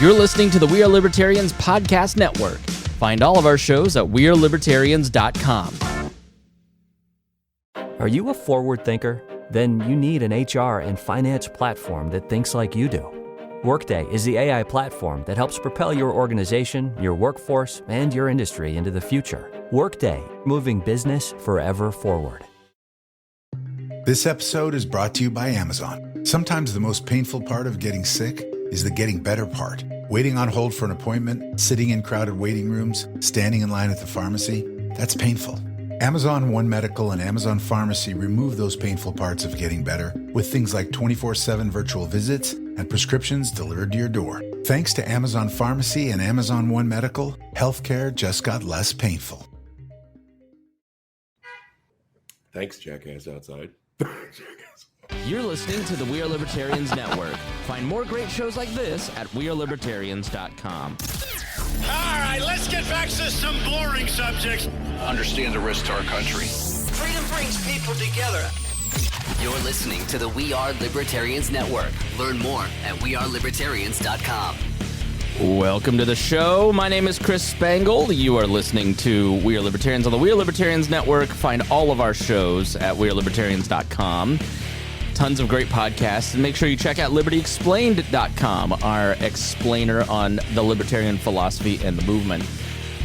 You're listening to the We Are Libertarians podcast network. Find all of our shows at wearelibertarians.com. Are you a forward thinker? Then you need an HR and finance platform that thinks like you do. Workday is the AI platform that helps propel your organization, your workforce, and your industry into the future. Workday, moving business forever forward. This episode is brought to you by Amazon. Sometimes the most painful part of getting sick is the getting better part. Waiting on hold for an appointment, sitting in crowded waiting rooms, standing in line at the pharmacy, that's painful. Amazon One Medical and Amazon Pharmacy remove those painful parts of getting better with things like 24/7 virtual visits and prescriptions delivered to your door. Thanks to Amazon Pharmacy and Amazon One Medical, healthcare just got less painful. Thanks, jackass outside. You're listening to the We Are Libertarians network. Find more great shows like this at wearelibertarians.com. All right, let's get back to some boring subjects. Understand the risk to our country. Freedom brings people together. You're listening to the We Are Libertarians Network. Learn more at wearelibertarians.com. Welcome to the show. My name is Chris Spangle. You are listening to We Are Libertarians on the We Are Libertarians Network. Find all of our shows at wearelibertarians.com. Tons of great podcasts. And make sure you check out libertyexplained.com, our explainer on the libertarian philosophy and the movement.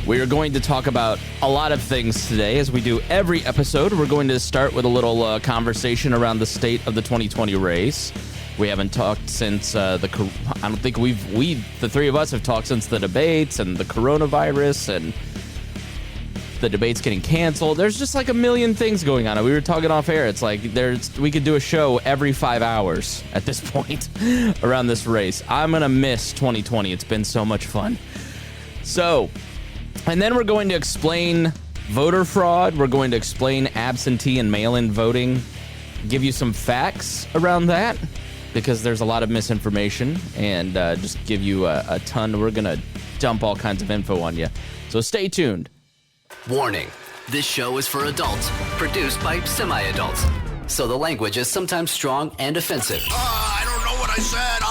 We are going to talk about a lot of things today, as we do every episode. We're going to start with a little conversation around the state of the 2020 race. We haven't talked since I don't think the three of us have talked since the debates and the coronavirus and the debates getting canceled. There's just like a million things going on. We were talking off air. It's like we could do a show every 5 hours at this point around this race. I'm going to miss 2020. It's been so much fun. So, and then we're going to explain voter fraud. We're going to explain absentee and mail-in voting, give you some facts around that, because there's a lot of misinformation, and just give you a ton. We're going to dump all kinds of info on you. So stay tuned. Warning, this show is for adults, produced by semi-adults. So the language is sometimes strong and offensive. I don't know what I said.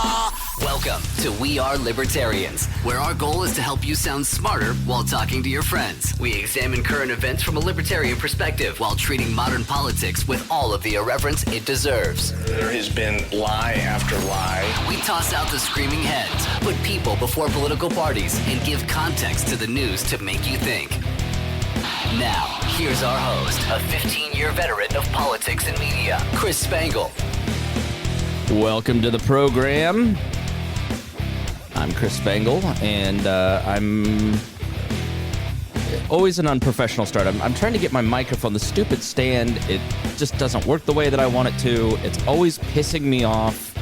Welcome to We Are Libertarians, where our goal is to help you sound smarter while talking to your friends. We examine current events from a libertarian perspective while treating modern politics with all of the irreverence it deserves. There has been lie after lie. We toss out the screaming heads, put people before political parties, and give context to the news to make you think. Now, here's our host, a 15-year veteran of politics and media, Chris Spangle. Welcome to the program. I'm Chris Spangle, and I'm always an unprofessional start. I'm trying to get my microphone, the stupid stand, it just doesn't work the way that I want it to. It's always pissing me off.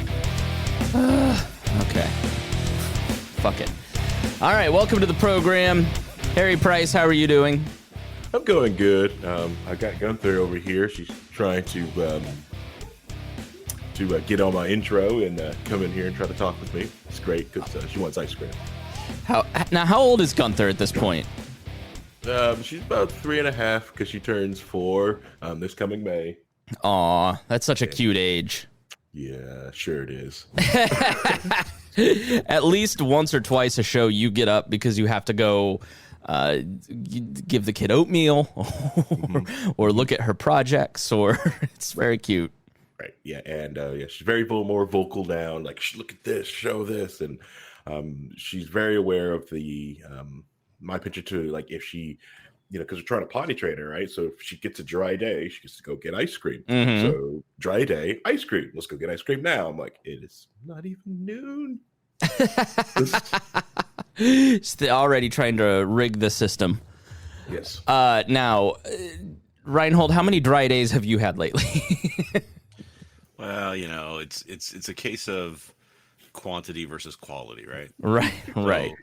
Okay. Fuck it. All right, welcome to the program. Harry Price, how are you doing? I'm going good. I got Gunther over here. She's trying to get on my intro and come in here and try to talk with me. It's great because she wants ice cream. How old is Gunther at this point? She's about 3.5 because she turns 4 this coming May. Aw, that's such a cute age. Yeah, sure it is. At least once or twice a show you get up because you have to go give the kid oatmeal or look at her projects, or it's very cute. Right. Yeah. And she's very more vocal now. Like, look at this, show this. And she's very aware of the my picture to, like, if she, because we're trying to potty train her, right? So if she gets a dry day, she gets to go get ice cream. Mm-hmm. So dry day, ice cream. Let's go get ice cream now. I'm like, it is not even noon. Already trying to rig the system. Yes. Now, Rhinehold, how many dry days have you had lately? Well, it's a case of quantity versus quality, right? Right.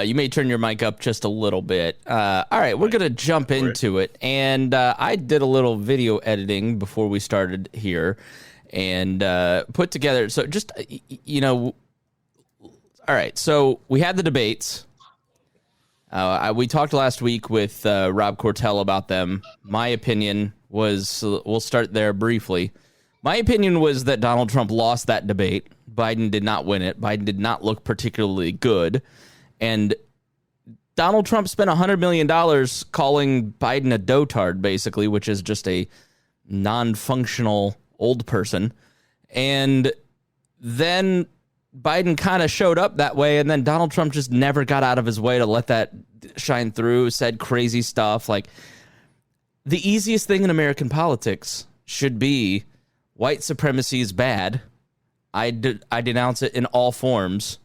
You may turn your mic up just a little bit. All right, we're going to jump into it. And I did a little video editing before we started here and put together. So just, all right, so we had the debates. We talked last week with Rob Cortell about them. My opinion was, we'll start there briefly. My opinion was that Donald Trump lost that debate. Biden did not win it. Biden did not look particularly good. And Donald Trump spent $100 million calling Biden a dotard, basically, which is just a non-functional old person. And then Biden kind of showed up that way, and then Donald Trump just never got out of his way to let that shine through, said crazy stuff. Like, the easiest thing in American politics should be white supremacy is bad. I denounce it in all forms.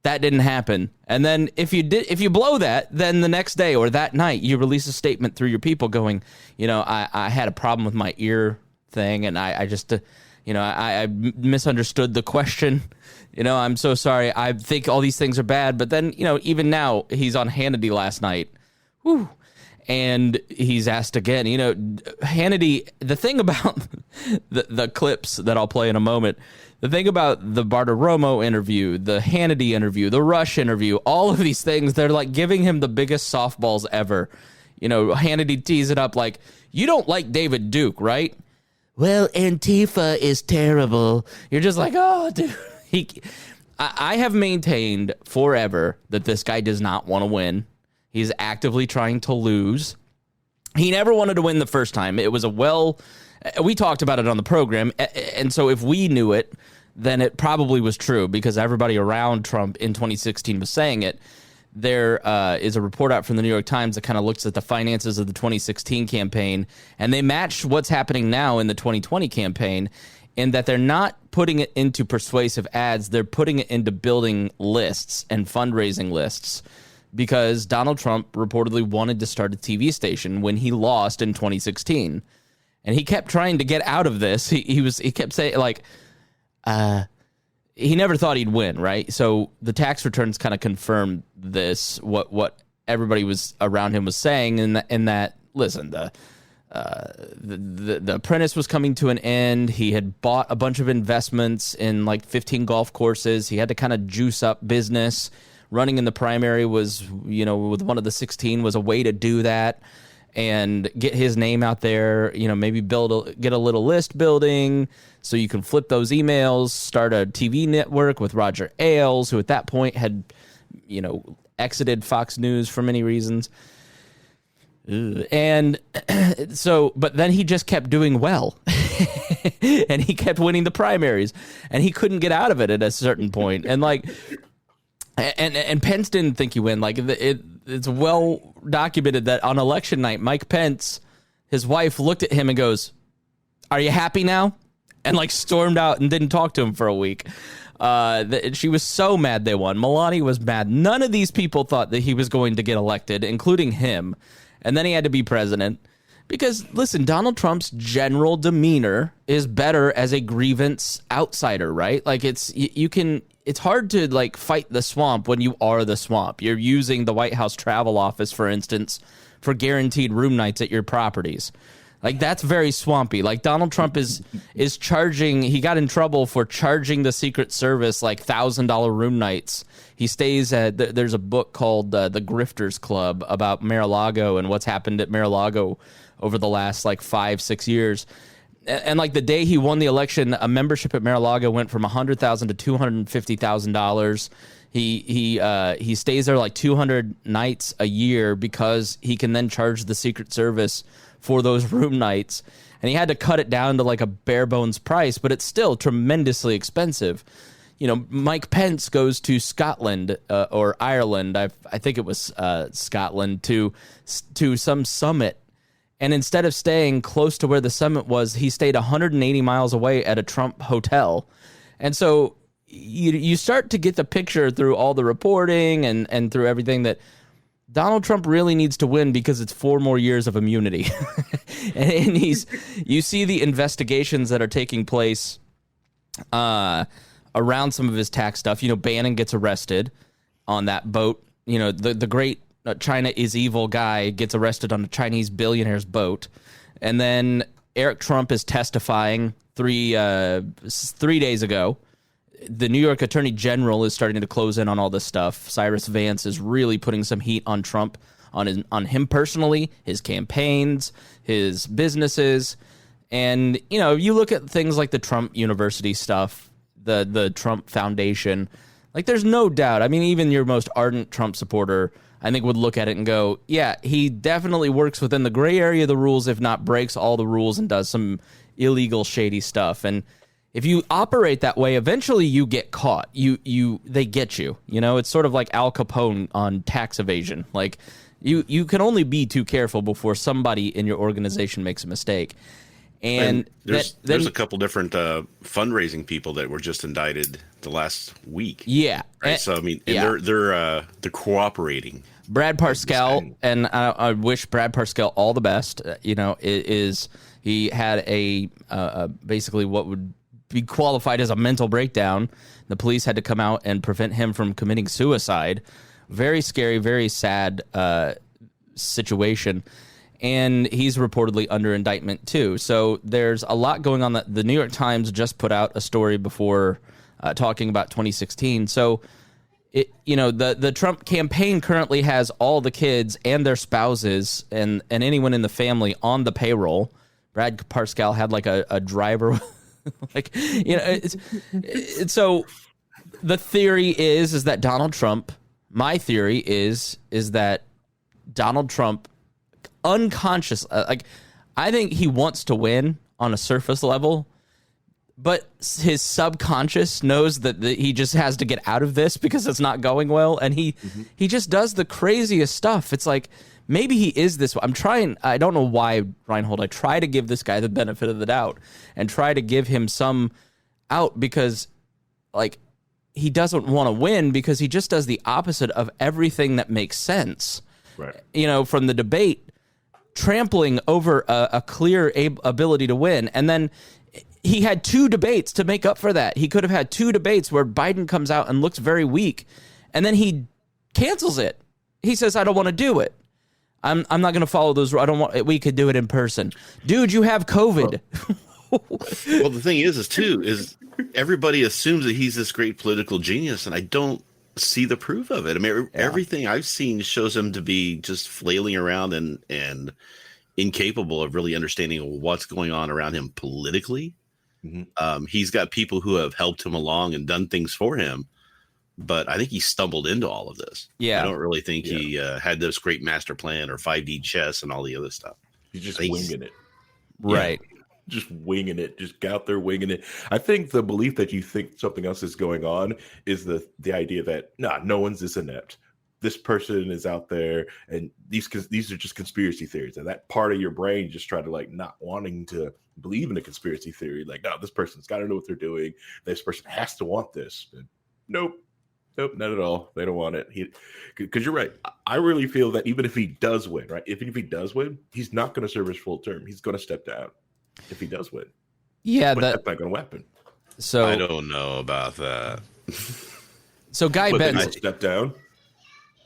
That didn't happen. And then if you blow that, then the next day or that night, you release a statement through your people going, I had a problem with my ear thing, and I just, I misunderstood the question. I'm so sorry. I think all these things are bad. But then, even now, he's on Hannity last night. Whew. And he's asked again, Hannity, the thing about the clips that I'll play in a moment, the thing about the Bartiromo interview, the Hannity interview, the Rush interview, all of these things, they're like giving him the biggest softballs ever. Hannity tees it up like, you don't like David Duke, right? Well, Antifa is terrible. You're just like, oh, dude. I have maintained forever that this guy does not want to win. He's actively trying to lose. He never wanted to win the first time. It was we talked about it on the program. And so if we knew it, then it probably was true because everybody around Trump in 2016 was saying it. There is a report out from the New York Times that kind of looks at the finances of the 2016 campaign, and they matched what's happening now in the 2020 campaign in that they're not putting it into persuasive ads. They're putting it into building lists and fundraising lists. Because Donald Trump reportedly wanted to start a TV station when he lost in 2016. And he kept trying to get out of this. He kept saying, like, he never thought he'd win, right? So the tax returns kind of confirmed this, what everybody was around him was saying, in that listen, the Apprentice was coming to an end. He had bought a bunch of investments in like 15 golf courses. He had to kind of juice up business. Running in the primary was, with one of the 16 was a way to do that and get his name out there, maybe get a little list building so you can flip those emails, start a TV network with Roger Ailes, who at that point had, exited Fox News for many reasons. And so, but then he just kept doing well and he kept winning the primaries and he couldn't get out of it at a certain point. And like, And Pence didn't think he win. Like it's well documented that on election night, Mike Pence, his wife, looked at him and goes, "Are you happy now?" And like stormed out and didn't talk to him for a week. She was so mad they won. Melania was mad. None of these people thought that he was going to get elected, including him. And then he had to be president. Because, listen, Donald Trump's general demeanor is better as a grievance outsider, right? Like, it's hard to, like, fight the swamp when you are the swamp. You're using the White House travel office, for instance, for guaranteed room nights at your properties. Like, that's very swampy. Like, Donald Trump is charging, he got in trouble for charging the Secret Service, like, $1,000 room nights. He stays at, there's a book called The Grifters Club about Mar-a-Lago and what's happened at Mar-a-Lago over the last, like, 5-6 years. And like, the day he won the election, a membership at Mar-a-Lago went from $100,000 to $250,000. He stays there, like, 200 nights a year because he can then charge the Secret Service for those room nights, and he had to cut it down to like a bare bones price, but it's still tremendously expensive. Mike Pence goes to Scotland or Ireland, I think it was Scotland, to some summit, and instead of staying close to where the summit was, he stayed 180 miles away at a Trump hotel. And so you start to get the picture through all the reporting and through everything that Donald Trump really needs to win because it's 4 more years of immunity. and you see the investigations that are taking place around some of his tax stuff. Bannon gets arrested on that boat. The great China is evil guy gets arrested on a Chinese billionaire's boat. And then Eric Trump is testifying 3 days ago. The New York Attorney General is starting to close in on all this stuff. Cyrus Vance is really putting some heat on Trump, on him personally, his campaigns, his businesses. And, you know, you look at things like the Trump University stuff, the Trump Foundation, like there's no doubt. I mean, even your most ardent Trump supporter, I think, would look at it and go, yeah, he definitely works within the gray area of the rules, if not breaks all the rules and does some illegal, shady stuff. And if you operate that way, eventually you get caught. They get you. You know, it's sort of like Al Capone on tax evasion. Like, you can only be too careful before somebody in your organization makes a mistake. And there's a couple different fundraising people that were just indicted the last week. Yeah. Right? So I mean, and they're cooperating. Brad Parscale, and I wish Brad Parscale all the best. You know, he had a basically what would be qualified as a mental breakdown. The police had to come out and prevent him from committing suicide. Very scary, very sad situation. And he's reportedly under indictment too. So there's a lot going on. That the New York Times just put out a story before talking about 2016. So the Trump campaign currently has all the kids and their spouses and anyone in the family on the payroll. Brad Parscale had like a driver. Like, you know, so the theory is that Donald Trump. My theory is that Donald Trump unconscious, I think he wants to win on a surface level, but his subconscious knows that he just has to get out of this because it's not going well, and he just does the craziest stuff. It's like, maybe he is this. I don't know why, Rhinehold. I try to give this guy the benefit of the doubt and try to give him some out because, like, he doesn't want to win because he just does the opposite of everything that makes sense. Right. You know, from the debate, trampling over a clear ability to win. And then he had 2 debates to make up for that. He could have had 2 debates where Biden comes out and looks very weak, and then he cancels it. He says, I don't want to do it. I'm not going to follow those. I don't want. We could do it in person. Dude, you have COVID. Well, the thing is everybody assumes that he's this great political genius, and I don't see the proof of it. I mean, everything I've seen shows him to be just flailing around and incapable of really understanding what's going on around him politically. Mm-hmm. He's got people who have helped him along and done things for him, but I think he stumbled into all of this. Yeah, I don't really think he had this great master plan or 5D chess and all the other stuff. He's just winging it. Right. Yeah. Just winging it, just out there winging it. I think the belief that you think something else is going on is the idea that no one's this inept. This person is out there, and these are just conspiracy theories. And that part of your brain just try to, like, not wanting to believe in a conspiracy theory. Like, no, this person's got to know what they're doing. This person has to want this. And nope, not at all. They don't want it. Because you're right. I really feel that even if he does win, right? Even if he does win, he's not going to serve his full term. He's going to step down. If he does win, but that's not going to happen. So I don't know about that. So Guy Benson step down.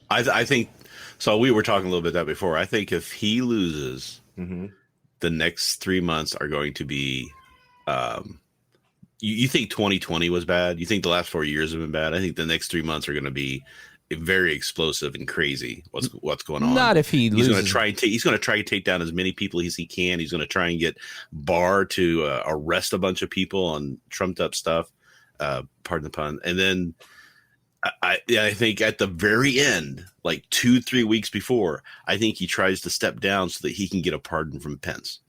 I think so. We were talking a little bit that before. I think if he loses, the next 3 months are going to be. You think 2020 was bad? You think the last 4 years have been bad? I think the next 3 months are going to be very explosive and crazy. What's going on? Not if he loses. He's going to try to take down as many people as he can. He's going to try and get Barr to arrest a bunch of people on trumped up stuff. Pardon the pun. And then I think at the very end, like 2-3 weeks before, I think he tries to step down so that he can get a pardon from Pence.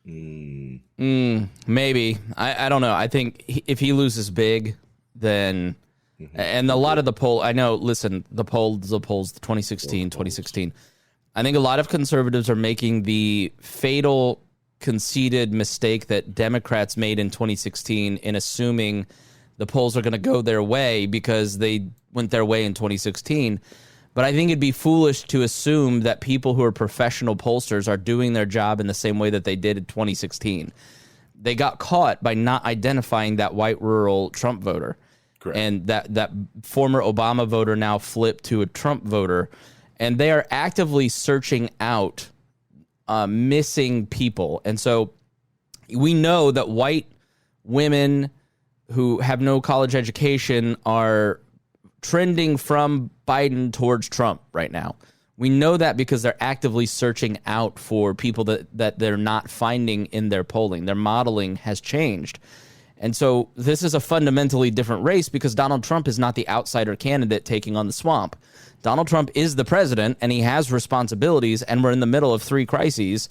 Maybe. I don't know. I think if he loses big, then. And a lot of the poll, I know, listen, the polls, the 2016. I think a lot of conservatives are making the fatal conceded mistake that Democrats made in 2016 in assuming the polls are going to go their way because they went their way in 2016. But I think it'd be foolish to assume that people who are professional pollsters are doing their job in the same way that they did in 2016. They got caught by not identifying that white rural Trump voter. Correct. And that former Obama voter now flipped to a Trump voter, and they are actively searching out missing people. And so we know that white women who have no college education are trending from Biden towards Trump right now. We know that because they're actively searching out for people that they're not finding in their polling. Their modeling has changed. And so this is a fundamentally different race because Donald Trump is not the outsider candidate taking on the swamp. Donald Trump is the president, and he has responsibilities, and we're in the middle of 3 crises,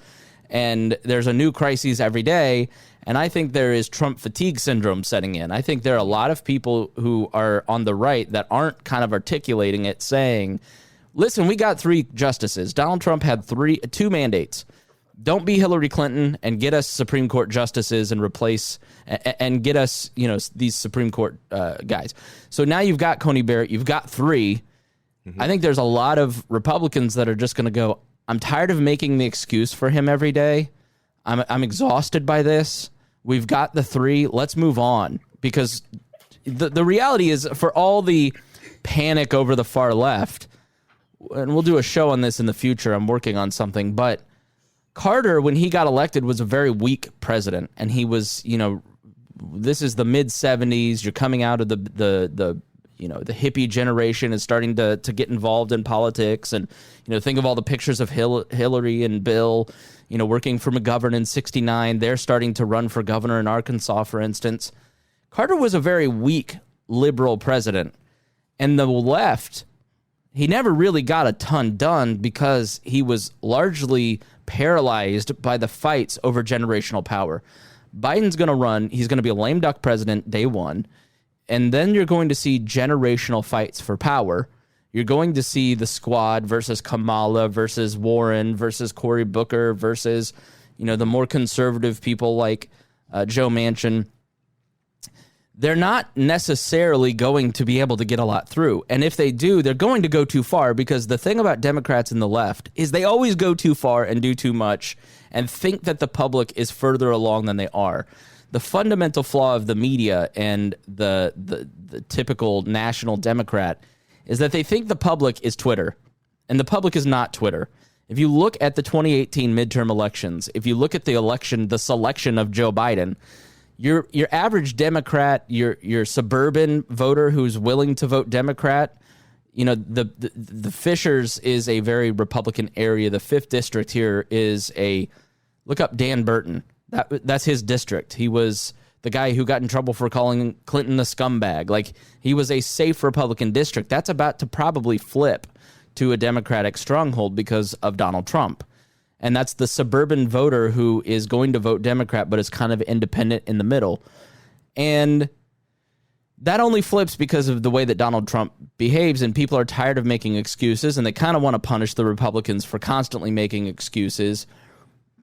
and there's a new crisis every day, and I think there is Trump fatigue syndrome setting in. I think there are a lot of people who are on the right that aren't kind of articulating it, saying, listen, we got 3 justices. Donald Trump had 2 mandates. Don't be Hillary Clinton and get us Supreme Court justices and replace and get us, these Supreme Court guys. So now you've got Coney Barrett. You've got 3. I think there's a lot of Republicans that are just going to go, I'm tired of making the excuse for him every day. I'm exhausted by this. We've got the 3. Let's move on. Because the reality is, for all the panic over the far left, and we'll do a show on this in the future, I'm working on something, but Carter, when he got elected, was a very weak president. And he was, this is the mid-70s. You're coming out of the hippie generation is starting to get involved in politics. And, think of all the pictures of Hillary and Bill, working for McGovern in 69. They're starting to run for governor in Arkansas, for instance. Carter was a very weak liberal president. And the left, he never really got a ton done because he was largely paralyzed by the fights over generational power. Biden's going to run. He's going to be a lame duck president day one. And then you're going to see generational fights for power. You're going to see the squad versus Kamala versus Warren versus Cory Booker versus, the more conservative people like Joe Manchin. They're not necessarily going to be able to get a lot through. And if they do, they're going to go too far, because the thing about Democrats and the left is they always go too far and do too much and think that the public is further along than they are. The fundamental flaw of the media and the typical national Democrat is that they think the public is Twitter, and the public is not Twitter. If you look at the 2018 midterm elections, if you look at the selection of Joe Biden, your average Democrat, your suburban voter who's willing to vote Democrat, the Fishers is a very Republican area. The 5th district here is look up Dan Burton. That's his district. He was the guy who got in trouble for calling Clinton a scumbag. Like, he was a safe Republican district. That's about to probably flip to a Democratic stronghold because of Donald Trump. And that's the suburban voter who is going to vote Democrat, but is kind of independent in the middle. And that only flips because of the way that Donald Trump behaves, and people are tired of making excuses, and they kind of want to punish the Republicans for constantly making excuses.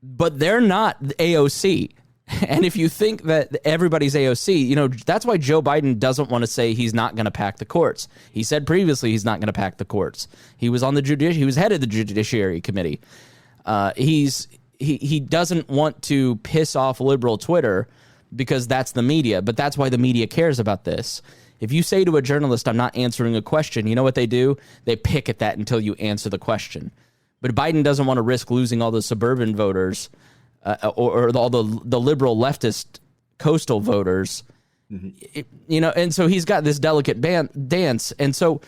But they're not AOC. And if you think that everybody's AOC, that's why Joe Biden doesn't want to say he's not going to pack the courts. He said previously he's not going to pack the courts. He was on he was head of the Judiciary Committee. He doesn't want to piss off liberal Twitter because that's the media, but that's why the media cares about this. If you say to a journalist, I'm not answering a question, you know what they do? They pick at that until you answer the question. But Biden doesn't want to risk losing all the suburban voters or all the liberal leftist coastal voters, and so he's got this delicate dance. And so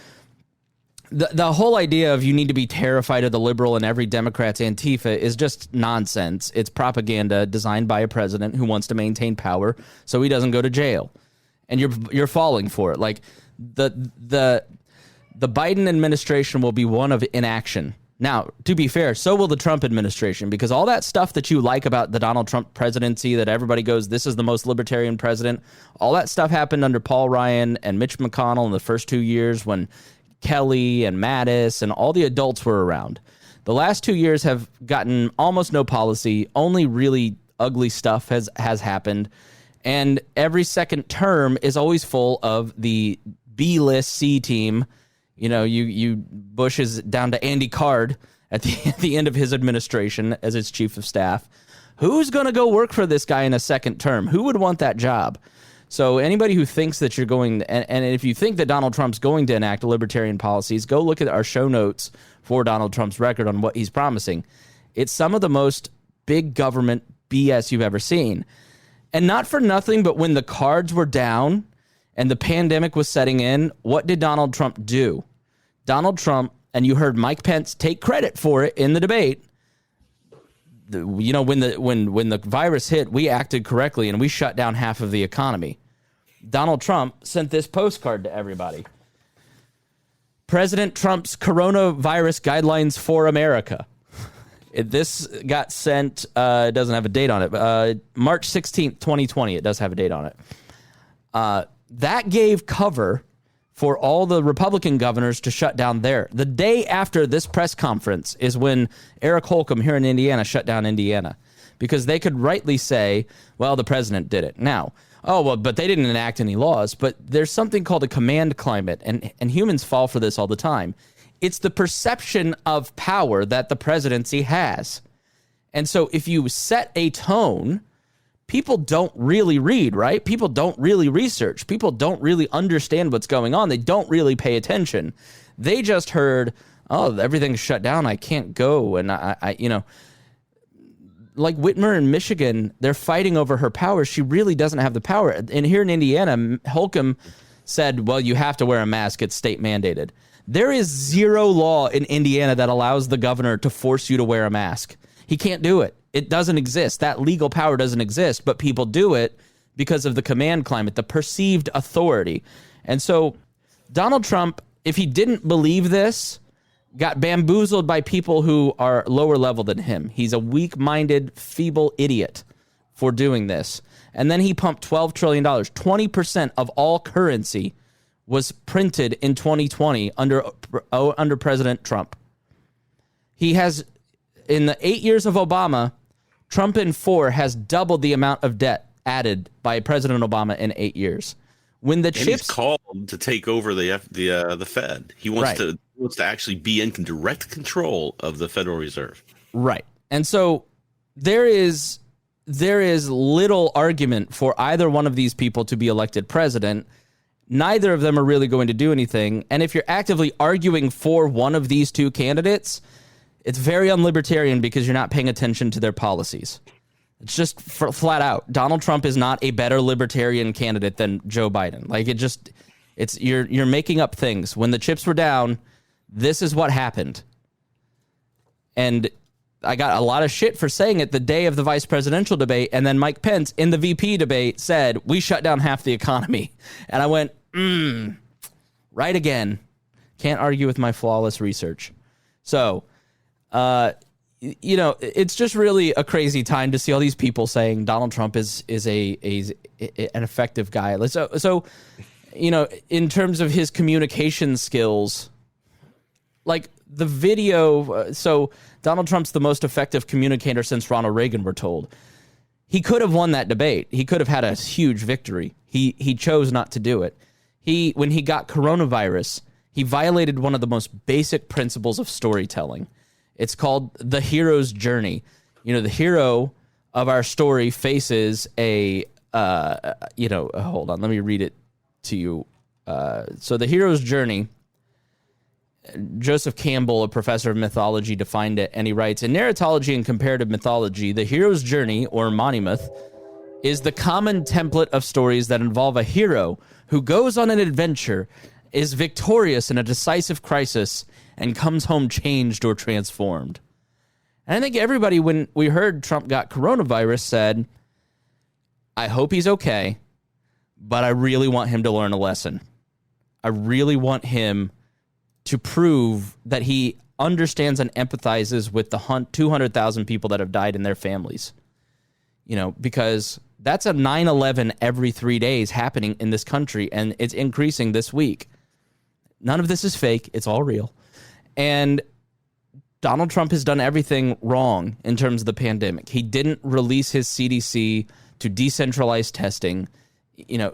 the whole idea of you need to be terrified of the liberal and every Democrat's Antifa is just nonsense. It's propaganda designed by a president who wants to maintain power so he doesn't go to jail. And you're falling for it. Like, the Biden administration will be one of inaction. Now, to be fair, so will the Trump administration, because all that stuff that you like about the Donald Trump presidency, that everybody goes, this is the most libertarian president, all that stuff happened under Paul Ryan and Mitch McConnell in the first 2 years when Kelly and Mattis and all the adults were around. The last 2 years have gotten almost no policy. Only really ugly stuff has happened. And every second term is always full of the B-list C team. You Bush is down to Andy Card at the end of his administration as his chief of staff. Who's going to go work for this guy in a second term? Who would want that job? So anybody who thinks that you're going, and if you think that Donald Trump's going to enact libertarian policies, go look at our show notes for Donald Trump's record on what he's promising. It's some of the most big government BS you've ever seen. And not for nothing, but when the cards were down and the pandemic was setting in, what did Donald Trump do? Donald Trump, and you heard Mike Pence take credit for it in the debate. When the virus hit, we acted correctly and we shut down half of the economy. Donald Trump sent this postcard to everybody. President Trump's coronavirus guidelines for America. This got sent, it doesn't have a date on it, March 16th, 2020. It does have a date on it. That gave cover for all the Republican governors to shut down there. The day after this press conference is when Eric Holcomb here in Indiana shut down Indiana, because they could rightly say, well, the president did it. Now, but they didn't enact any laws. But there's something called a command climate, and humans fall for this all the time. It's the perception of power that the presidency has. And so if you set a tone, people don't really read, right? People don't really research. People don't really understand what's going on. They don't really pay attention. They just heard, oh, everything's shut down. I can't go. And I like Whitmer in Michigan, they're fighting over her power. She really doesn't have the power. And here in Indiana, Holcomb said, well, you have to wear a mask. It's state mandated. There is zero law in Indiana that allows the governor to force you to wear a mask. He can't do it. It doesn't exist. That legal power doesn't exist, but people do it because of the command climate, the perceived authority. And so Donald Trump, if he didn't believe this, got bamboozled by people who are lower level than him. He's a weak-minded, feeble idiot for doing this. And then he pumped $12 trillion. 20% of all currency was printed in 2020 under President Trump. He has, in the 8 years of Obama, Trump in 4 has doubled the amount of debt added by President Obama in 8 years. When the chips he's called to take over the Fed, he wants to actually be in direct control of the Federal Reserve. Right, and so there is little argument for either one of these people to be elected president. Neither of them are really going to do anything, and if you're actively arguing for one of these two candidates, it's very unlibertarian because you're not paying attention to their policies. It's just flat out. Donald Trump is not a better libertarian candidate than Joe Biden. Like you're making up things. When the chips were down, this is what happened. And I got a lot of shit for saying it the day of the vice presidential debate. And then Mike Pence in the VP debate said, we shut down half the economy. And I went, right again. Can't argue with my flawless research. So, it's just really a crazy time to see all these people saying Donald Trump is an effective guy. So, in terms of his communication skills, like the video, so Donald Trump's the most effective communicator since Ronald Reagan, we're told. He could have won that debate. He could have had a huge victory. He chose not to do it. When he got coronavirus, he violated one of the most basic principles of storytelling. It's called the hero's journey. The hero of our story faces hold on, let me read it to you. So the hero's journey, Joseph Campbell, a professor of mythology, defined it, and he writes, in narratology and comparative mythology, the hero's journey, or monomyth, is the common template of stories that involve a hero who goes on an adventure, is victorious in a decisive crisis, and comes home changed or transformed. And I think everybody, when we heard Trump got coronavirus, said, I hope he's okay, but I really want him to learn a lesson. I really want him to prove that he understands and empathizes with the 200,000 people that have died in their families. Because that's a 9/11 every 3 days happening in this country, and it's increasing this week. None of this is fake. It's all real. And Donald Trump has done everything wrong in terms of the pandemic. He didn't release his CDC to decentralize testing.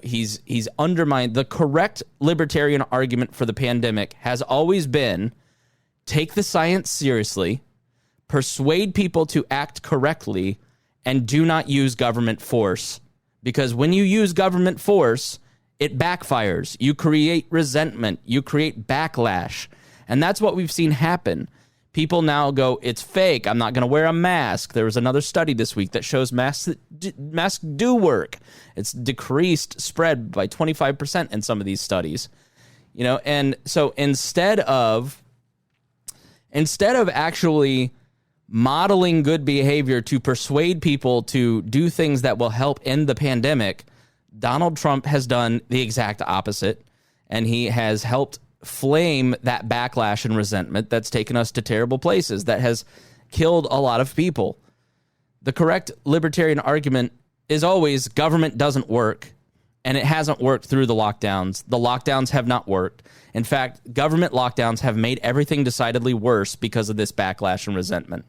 He's undermined the correct libertarian argument for the pandemic has always been take the science seriously, persuade people to act correctly, and do not use government force. Because when you use government force, it backfires. You create resentment. You create backlash. And that's what we've seen happen. People now go, it's fake. I'm not going to wear a mask. There was another study this week that shows masks do work. It's decreased spread by 25% in some of these studies. And so instead of Instead of actually modeling good behavior to persuade people to do things that will help end the pandemic, Donald Trump has done the exact opposite, and he has helped flame that backlash and resentment that's taken us to terrible places, that has killed a lot of people. The correct libertarian argument is always government doesn't work, and it hasn't worked through the lockdowns. The lockdowns have not worked. In fact, government lockdowns have made everything decidedly worse because of this backlash and resentment.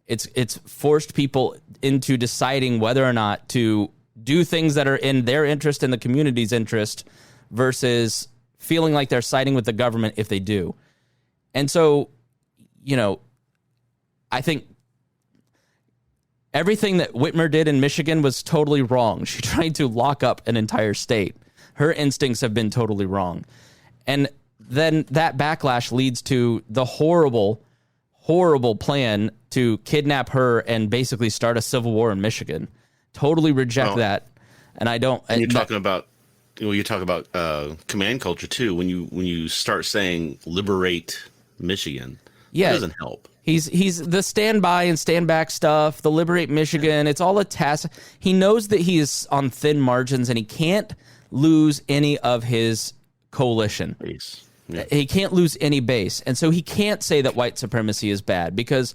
It's forced people into deciding whether or not to do things that are in their interest and the community's interest versus feeling like they're siding with the government if they do. And so, I think everything that Whitmer did in Michigan was totally wrong. She tried to lock up an entire state. Her instincts have been totally wrong. And then that backlash leads to the horrible, horrible plan to kidnap her and basically start a civil war in Michigan. Totally reject that. And I don't... And you're talking about... Well, you talk about command culture too. When you start saying liberate Michigan, that doesn't help. He's the stand by and stand back stuff, the liberate Michigan. It's all a task. He knows that he is on thin margins and he can't lose any of his coalition. Base. Yeah. He can't lose any base, and so he can't say that white supremacy is bad because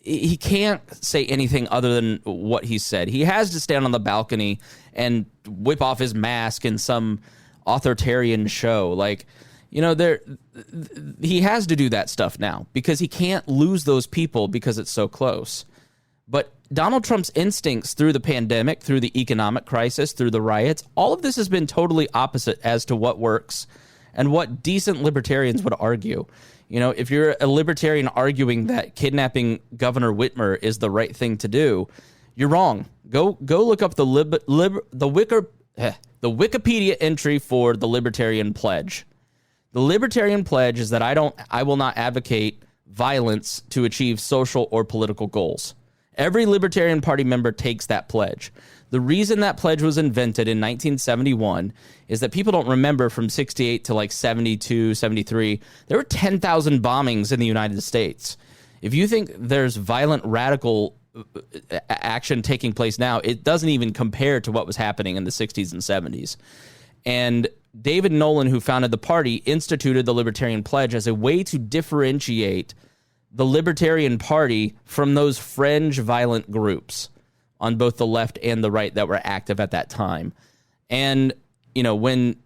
he can't say anything other than what he said. He has to stand on the balcony and whip off his mask in some authoritarian show. Like, he has to do that stuff now because he can't lose those people because it's so close. But Donald Trump's instincts through the pandemic, through the economic crisis, through the riots, all of this has been totally opposite as to what works and what decent libertarians would argue. If you're a libertarian arguing that kidnapping Governor Whitmer is the right thing to do, you're wrong. Go look up the Wikipedia entry for the Libertarian Pledge. The Libertarian Pledge is that I will not advocate violence to achieve social or political goals. Every Libertarian Party member takes that pledge. The reason that pledge was invented in 1971 is that people don't remember from 68 to like 72, 73, there were 10,000 bombings in the United States. If you think there's violent radical action taking place now, it doesn't even compare to what was happening in the 60s and 70s. And David Nolan, who founded the party, instituted the Libertarian Pledge as a way to differentiate the Libertarian Party from those fringe violent groups on both the left and the right that were active at that time. And, when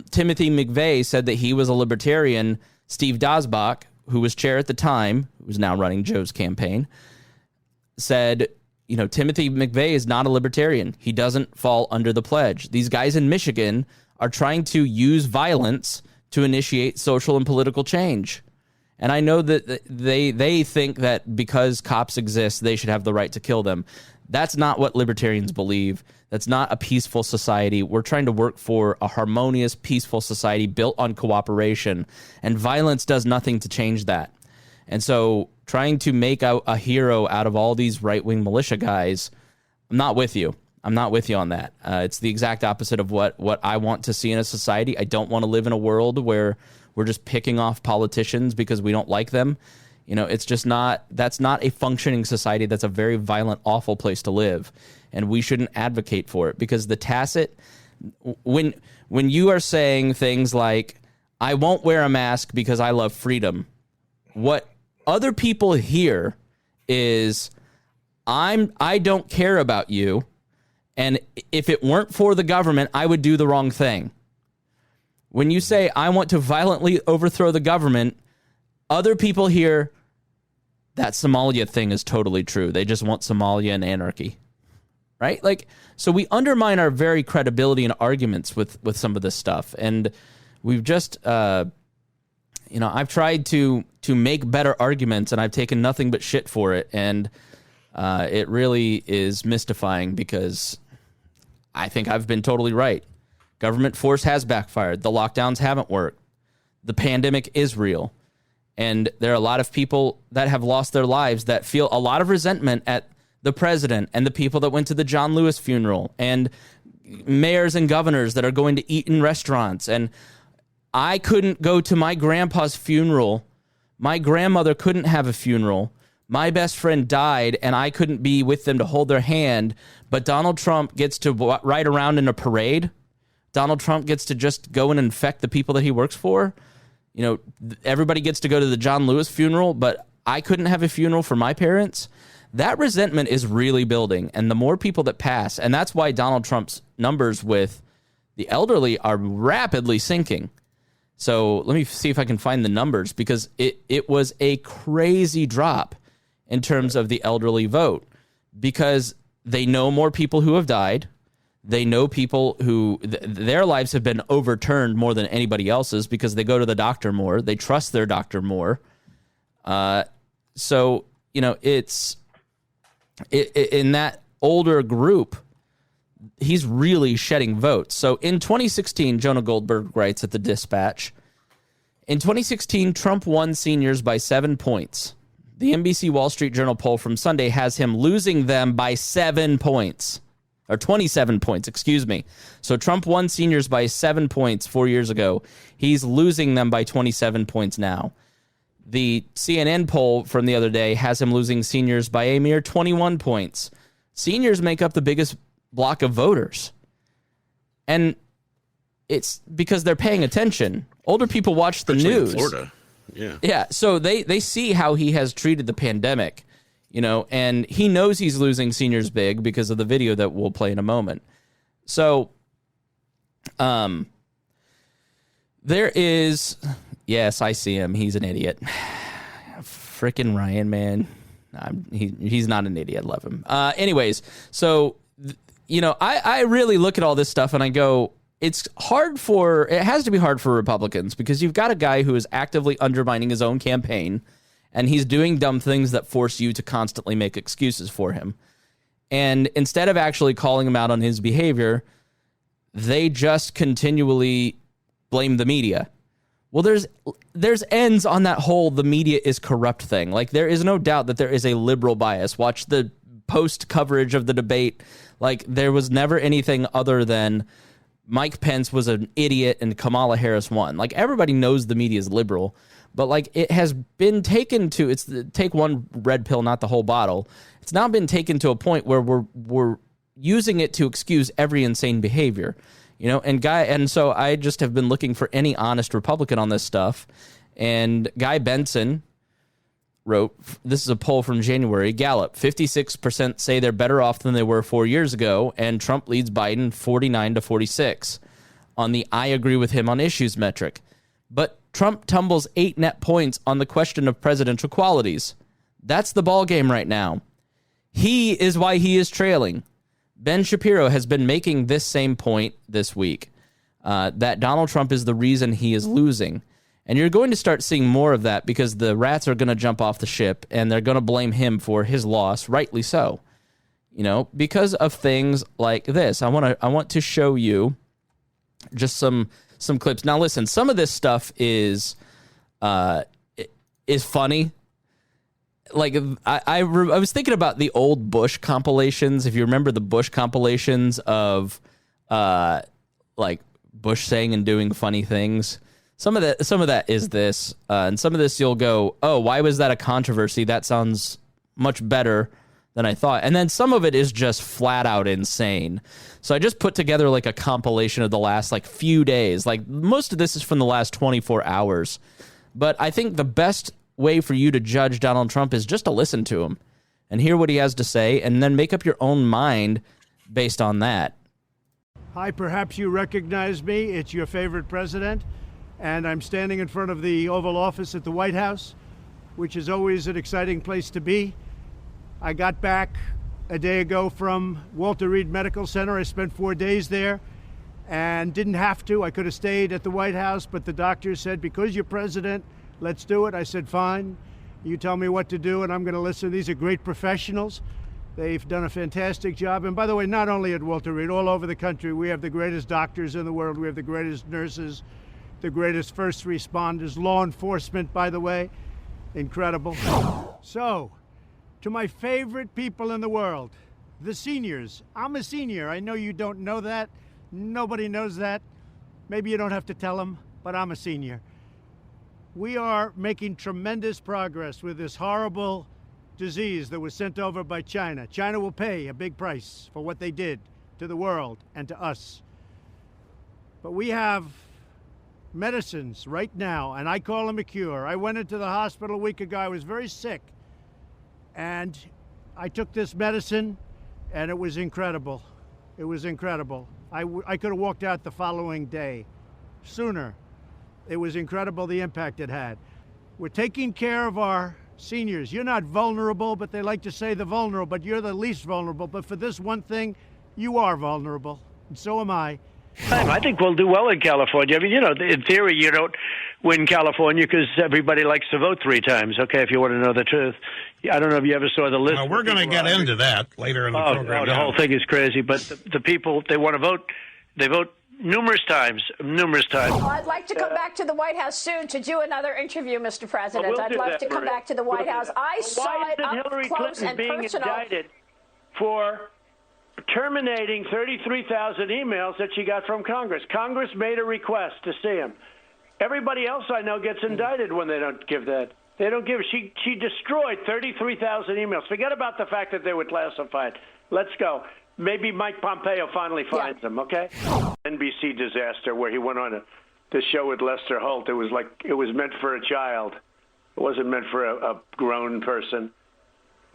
Timothy McVeigh said that he was a libertarian, Steve Dasbach, who was chair at the time, who's now running Joe's campaign, said, Timothy McVeigh is not a libertarian. He doesn't fall under the pledge. These guys in Michigan are trying to use violence to initiate social and political change. And I know that they think that because cops exist, they should have the right to kill them. That's not what libertarians believe. That's not a peaceful society. We're trying to work for a harmonious, peaceful society built on cooperation, and violence does nothing to change that. And so trying to make a hero out of all these right-wing militia guys, I'm not with you. I'm not with you on that. It's the exact opposite of what I want to see in a society. I don't want to live in a world where we're just picking off politicians because we don't like them. It's just that's not a functioning society. That's a very violent, awful place to live. And we shouldn't advocate for it because the tacit, when you are saying things like, I won't wear a mask because I love freedom, what other people hear is, I don't care about you. And if it weren't for the government, I would do the wrong thing. When you say, I want to violently overthrow the government, other people hear, that Somalia thing is totally true. They just want Somalia and anarchy. Right? So we undermine our very credibility in arguments with some of this stuff. And we've just, I've tried to make better arguments, and I've taken nothing but shit for it. And it really is mystifying because I think I've been totally right. Government force has backfired. The lockdowns haven't worked. The pandemic is real. And there are a lot of people that have lost their lives that feel a lot of resentment at the president and the people that went to the John Lewis funeral and mayors and governors that are going to eat in restaurants. And I couldn't go to my grandpa's funeral My grandmother couldn't have a funeral. My best friend died, and I couldn't be with them to hold their hand, but Donald Trump gets to ride around in a parade. Donald Trump gets to just go and infect the people that he works for. You know, everybody gets to go to the John Lewis funeral, but I couldn't have a funeral for my parents. That resentment is really building, and the more people that pass, and that's why Donald Trump's numbers with the elderly are rapidly sinking. So let me see if I can find the numbers, because it was a crazy drop in terms of the elderly vote, because they know more people who have died. They know people who their lives have been overturned more than anybody else's because they go to the doctor more. They trust their doctor more. So, you know, it's in that older group, he's really shedding votes. So in 2016, Jonah Goldberg writes at the Dispatch, in 2016, Trump won seniors by 7 points. The NBC Wall Street Journal poll from Sunday has him losing them by 7 points, or 27 points, excuse me. So Trump won seniors by 7 points 4 years ago. He's losing them by 27 points now. The CNN poll from the other day has him losing seniors by a mere 21 points. Seniors make up the biggest block of voters. And it's because they're paying attention. Older people watch the news. In Florida. Yeah. Yeah. So they see how he has treated the pandemic, you know, and he knows he's losing seniors big because of the video that we'll play in a moment. So, there is, yes, I see him. He's an idiot. Frickin' Ryan, man. He's not an idiot. Love him. Anyways, so, you know, I really look at all this stuff and I go, it has to be hard for Republicans, because you've got a guy who is actively undermining his own campaign, and he's doing dumb things that force you to constantly make excuses for him. And instead of actually calling him out on his behavior, they just continually blame the media. Well, there's ends on that whole the media is corrupt thing. Like, there is no doubt that there is a liberal bias. Watch the post coverage of the debate. Like, there was never anything other than Mike Pence was an idiot and Kamala Harris won. Like, everybody knows the media is liberal, but like, it has been taken to, take one red pill, not the whole bottle. It's now been taken to a point where we're using it to excuse every insane behavior, you know, and so I just have been looking for any honest Republican on this stuff. And Guy Benson wrote, this is a poll from January, Gallup, 56% say they're better off than they were 4 years ago, and Trump leads Biden 49-46 on the I agree with him on issues metric. But Trump tumbles 8 net points on the question of presidential qualities. That's the ball game right now. He is why he is trailing. Ben Shapiro has been making this same point this week, that Donald Trump is the reason he is losing. And you're going to start seeing more of that, because the rats are going to jump off the ship and they're going to blame him for his loss, rightly so. You know, because of things like this. I want to show you just some clips. Now listen, some of this stuff is funny. Like, I was thinking about the old Bush compilations. If you remember the Bush compilations of like Bush saying and doing funny things. Some of that is this, and some of this you'll go, oh, why was that a controversy? That sounds much better than I thought. And then some of it is just flat out insane. So I just put together like a compilation of the last like few days. Like, most of this is from the last 24 hours. But I think the best way for you to judge Donald Trump is just to listen to him and hear what he has to say, and then make up your own mind based on that. Hi, perhaps you recognize me. It's your favorite president. And I'm standing in front of the Oval Office at the White House, which is always an exciting place to be. I got back a day ago from Walter Reed Medical Center. I spent 4 days there and didn't have to. I could have stayed at the White House, but the doctor said, because you're president, let's do it. I said, fine. You tell me what to do, and I'm going to listen. These are great professionals. They've done a fantastic job. And by the way, not only at Walter Reed, all over the country, we have the greatest doctors in the world. We have the greatest nurses, the greatest first responders, law enforcement, by the way, incredible. So, to my favorite people in the world, the seniors. I'm a senior. I know you don't know that. Nobody knows that. Maybe you don't have to tell them, but I'm a senior. We are making tremendous progress with this horrible disease that was sent over by China. China will pay a big price for what they did to the world and to us. But we have medicines right now, and I call them a cure. I went into the hospital a week ago. I was very sick, and I took this medicine, and it was incredible. It was incredible. I could have walked out the following day, sooner. It was incredible the impact it had. We're taking care of our seniors. You're not vulnerable, but they like to say the vulnerable, but you're the least vulnerable. But for this one thing, you are vulnerable, and so am I. I think we'll do well in California. I mean, in theory, you don't win California because everybody likes to vote 3 times, okay, if you want to know the truth. I don't know if you ever saw the list. We're going to get into that later in the program. The whole thing is crazy, but the people, they want to vote. They vote numerous times. Well, I'd like to come back to the White House soon to do another interview, Mr. President. I'd love to come back to the White House. I saw it up Hillary close Clinton and being personal. indicted for terminating 33,000 emails that she got from Congress. Congress made a request to see him. Everybody else I know gets indicted when they don't give that. They don't give. She destroyed 33,000 emails. Forget about the fact that they were classified. Let's go. Maybe Mike Pompeo finally finds them, okay? NBC disaster where he went on the show with Lester Holt. It was meant for a child. It wasn't meant for a grown person.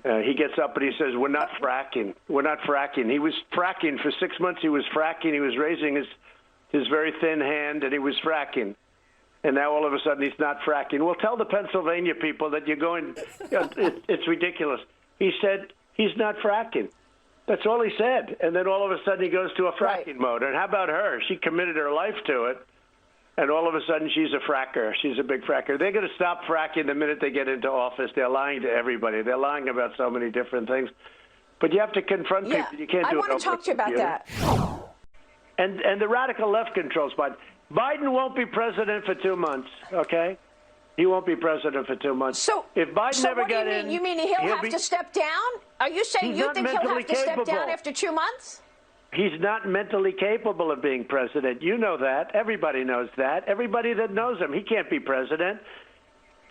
He gets up and he says, we're not fracking. We're not fracking. He was fracking for 6 months. He was fracking. He was raising his very thin hand, and he was fracking. And now all of a sudden he's not fracking. Well, tell the Pennsylvania people that you're going, it's ridiculous. He said he's not fracking. That's all he said. And then all of a sudden he goes to a fracking mode. And how about her? She committed her life to it. And all of a sudden she's a fracker. She's a big fracker. They're going to stop fracking the minute they get into office. They're lying to everybody. They're lying about so many different things. But you have to confront people. You can't do it. I want to talk to you about that. And the radical left controls Biden. Biden won't be president for 2 months, okay? He won't be president for 2 months. So if Biden never got in, you mean he'll have to step down? Are you saying you think he'll have to step down after 2 months? He's not mentally capable of being president. You know that. Everybody knows that. Everybody that knows him, he can't be president.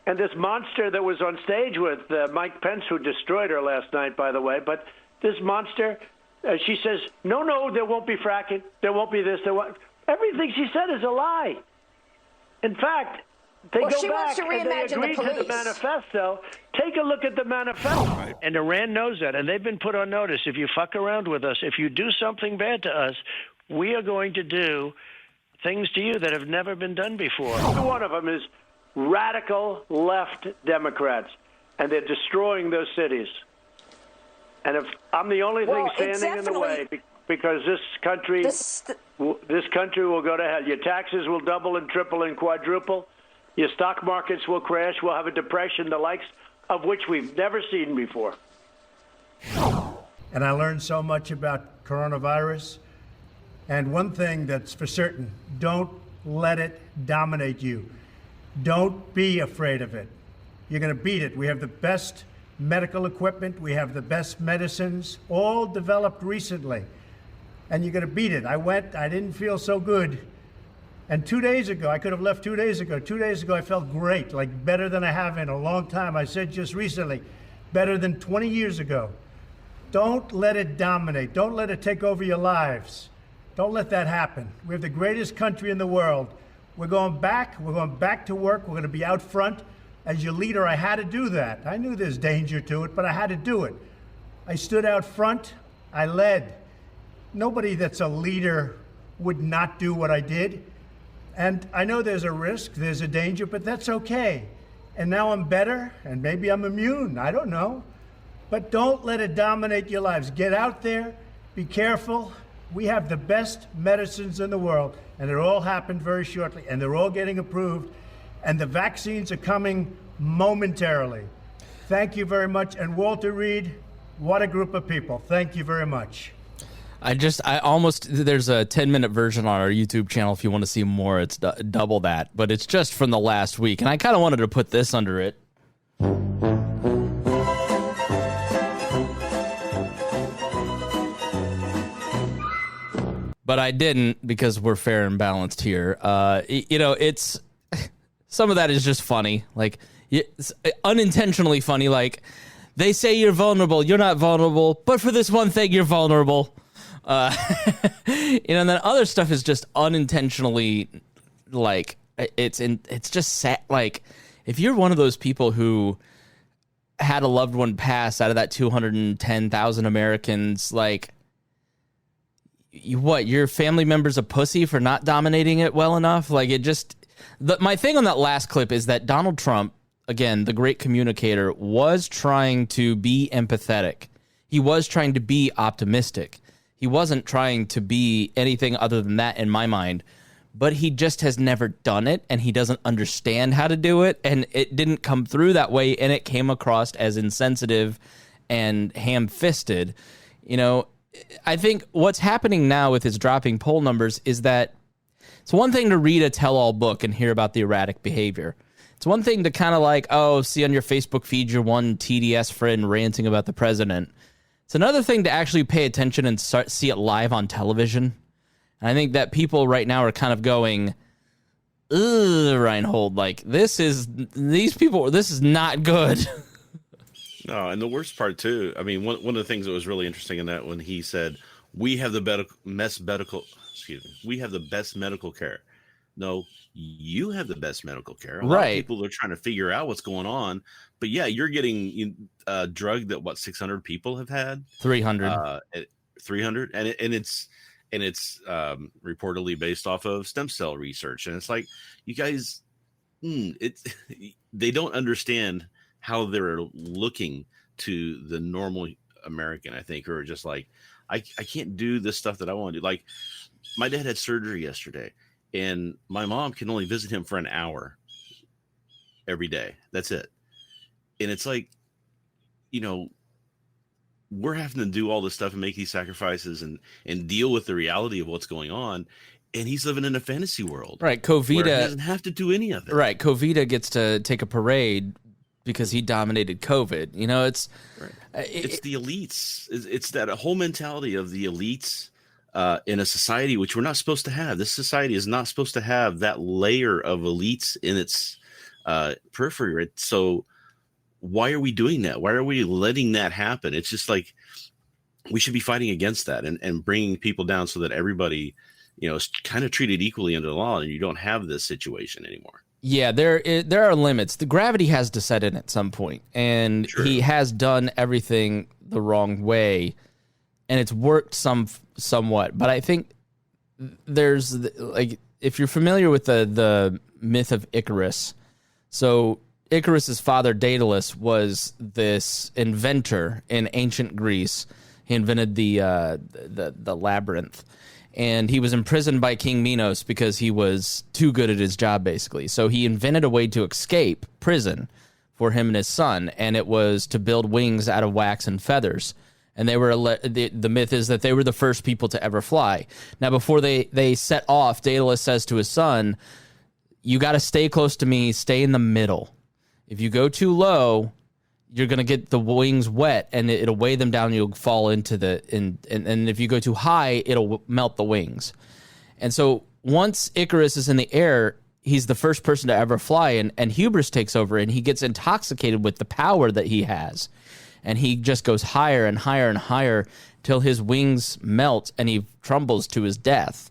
And this monster that was on stage with Mike Pence, who destroyed her last night, by the way, but this monster, she says, no, there won't be fracking. There won't be this. Everything she said is a lie. In fact, they go back and they agree to the manifesto. Take a look at the manifesto. Right. And Iran knows that, and they've been put on notice. If you fuck around with us, if you do something bad to us, we are going to do things to you that have never been done before. One of them is radical left Democrats, and they're destroying those cities. And if I'm the only thing standing in the way, because this country will go to hell. Your taxes will double and triple and quadruple. Your stock markets will crash. We'll have a depression, the likes of which we've never seen before. And I learned so much about coronavirus. And one thing that's for certain, don't let it dominate you. Don't be afraid of it. You're going to beat it. We have the best medical equipment. We have the best medicines, all developed recently. And you're going to beat it. I didn't feel so good. And 2 days ago, I could have left 2 days ago. 2 days ago, I felt great, like better than I have in a long time. I said just recently, better than 20 years ago. Don't let it dominate. Don't let it take over your lives. Don't let that happen. We have the greatest country in the world. We're going back. We're going back to work. We're going to be out front. As your leader, I had to do that. I knew there's danger to it, but I had to do it. I stood out front. I led. Nobody that's a leader would not do what I did. And I know there's a risk, there's a danger, but that's okay. And now I'm better, and maybe I'm immune. I don't know. But don't let it dominate your lives. Get out there. Be careful. We have the best medicines in the world, and it all happened very shortly, and they're all getting approved, and the vaccines are coming momentarily. Thank you very much. And Walter Reed, what a group of people. Thank you very much. There's a 10-minute version on our YouTube channel if you want to see more. It's double that, but it's just from the last week. And I kind of wanted to put this under it. But I didn't because we're fair and balanced here. It's some of that is just funny. Like, it's unintentionally funny. Like, they say you're vulnerable. You're not vulnerable. But for this one thing, you're vulnerable. And then other stuff is just unintentionally, like, it's just sad. Like, if you're one of those people who had a loved one pass out of that 210,000 Americans, like, your family member's a pussy for not dominating it well enough? Like, it just... my thing on that last clip is that Donald Trump, again, the great communicator, was trying to be empathetic. He was trying to be optimistic. He wasn't trying to be anything other than that in my mind, but he just has never done it, and he doesn't understand how to do it, and it didn't come through that way, and it came across as insensitive and ham-fisted. You know, I think what's happening now with his dropping poll numbers is that it's one thing to read a tell-all book and hear about the erratic behavior. It's one thing to kind of like, see on your Facebook feed your one TDS friend ranting about the president. It's another thing to actually pay attention and see it live on television. And I think that people right now are kind of going, ugh, Rhinehold, like, this is not good. No, and the worst part, too, I mean, one of the things that was really interesting in that when he said, we have the best medical care. No, you have the best medical care. A lot of people are trying to figure out what's going on. But yeah, you're getting a drug that 600 people have had? 300. 300, and it's reportedly based off of stem cell research. And it's like, you guys, they don't understand how they're looking to the normal American, I think, or just like, I can't do this stuff that I want to do. Like, my dad had surgery yesterday, and my mom can only visit him for an hour every day. That's it. And it's like, we're having to do all this stuff and make these sacrifices and deal with the reality of what's going on. And he's living in a fantasy world. Right. Covita doesn't have to do any of it. Right. Covita gets to take a parade because he dominated COVID. It's it's the elites. It's that whole mentality of the elites in a society which we're not supposed to have. This society is not supposed to have that layer of elites in its periphery. So why are we doing that? Why are we letting that happen? It's just like, we should be fighting against that and bringing people down so that everybody, is kind of treated equally under the law, and you don't have this situation anymore. Yeah, there are limits. The gravity has to set in at some point, and he has done everything the wrong way, and it's worked somewhat. But I think there's, like, if you're familiar with the myth of Icarus, so Icarus's father, Daedalus, was this inventor in ancient Greece. He invented the labyrinth, and he was imprisoned by King Minos because he was too good at his job, basically. So he invented a way to escape prison for him and his son, and it was to build wings out of wax and feathers. And they were the myth is that they were the first people to ever fly. Now, before they set off, Daedalus says to his son, "You got to stay close to me. Stay in the middle. If you go too low, you're going to get the wings wet, and it'll weigh them down. And you'll fall into and if you go too high, it'll melt the wings." And so once Icarus is in the air, he's the first person to ever fly, and hubris takes over, and he gets intoxicated with the power that he has. And he just goes higher and higher and higher till his wings melt, and he crumbles to his death.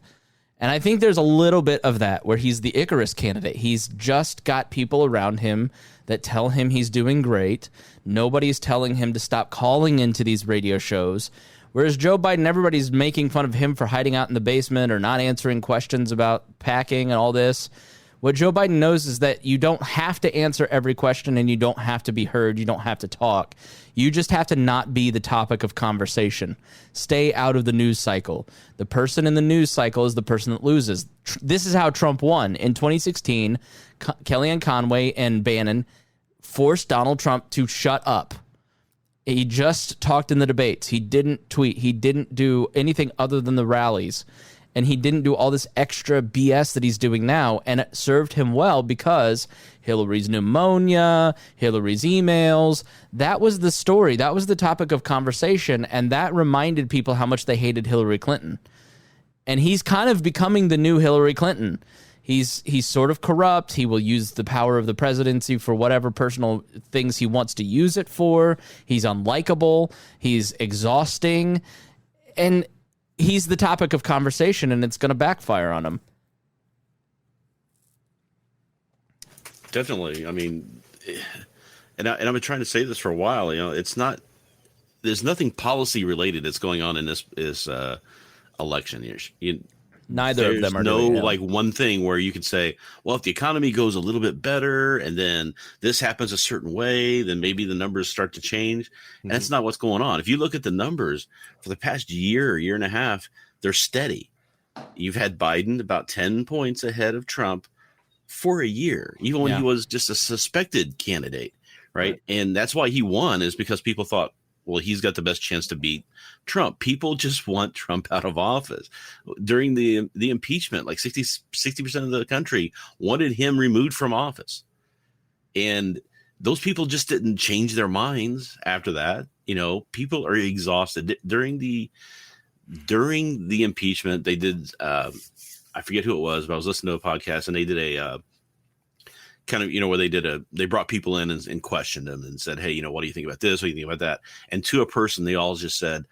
And I think there's a little bit of that where he's the Icarus candidate. He's just got people around him that tell him he's doing great. Nobody's telling him to stop calling into these radio shows. Whereas Joe Biden, everybody's making fun of him for hiding out in the basement or not answering questions about packing and all this. What Joe Biden knows is that you don't have to answer every question, and you don't have to be heard. You don't have to talk. You just have to not be the topic of conversation. Stay out of the news cycle. The person in the news cycle is the person that loses. This is how Trump won. In 2016, Kellyanne Conway and Bannon forced Donald Trump to shut up. He just talked in the debates. He didn't tweet. He didn't do anything other than the rallies. And he didn't do all this extra BS that he's doing now, and it served him well because Hillary's pneumonia, Hillary's emails, that was the story. That was the topic of conversation, and that reminded people how much they hated Hillary Clinton. And he's kind of becoming the new Hillary Clinton. He's sort of corrupt. He will use the power of the presidency for whatever personal things he wants to use it for. He's unlikable. He's exhausting. And he's the topic of conversation, and it's going to backfire on him. Definitely. I mean, and I've been trying to say this for a while. It's not. There's nothing policy related that's going on in this election. Neither of them are no doing it. like one thing where you could say, well, if the economy goes a little bit better and then this happens a certain way, then maybe the numbers start to change. And that's not what's going on. If you look at the numbers for the past year and a half, they're steady. You've had Biden about 10 points ahead of Trump for a year, even when he was just a suspected candidate, right? And that's why he won, is because people thought, well, he's got the best chance to beat Trump. People just want Trump out of office. During the impeachment, like 60% of the country wanted him removed from office. And those people just didn't change their minds after that. People are exhausted. During the impeachment, they did, I forget who it was, but I was listening to a podcast and they did a kind of, where they brought people in and questioned them and said, hey, what do you think about this? What do you think about that? And to a person, they all just said,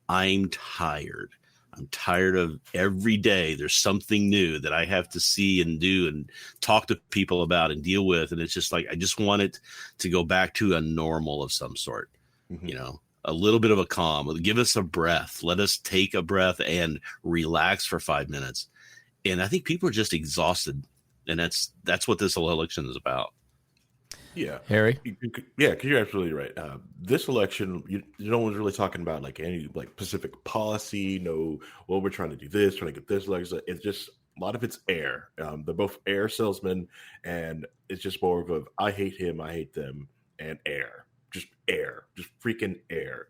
I'm tired. I'm tired of every day. There's something new that I have to see and do and talk to people about and deal with. And it's just like, I just want it to go back to a normal of some sort, a little bit of a calm. Give us a breath. Let us take a breath and relax for 5 minutes. And I think people are just exhausted. And that's what this election is about. Yeah, Harry. Yeah, because you're absolutely right. This election, no one's really talking about like any like specific policy. No, well, we're trying to do this, trying to get this. It's just a lot of it's air. They're both air salesmen, and it's just more of a I hate him, I hate them, and air. Just freaking air.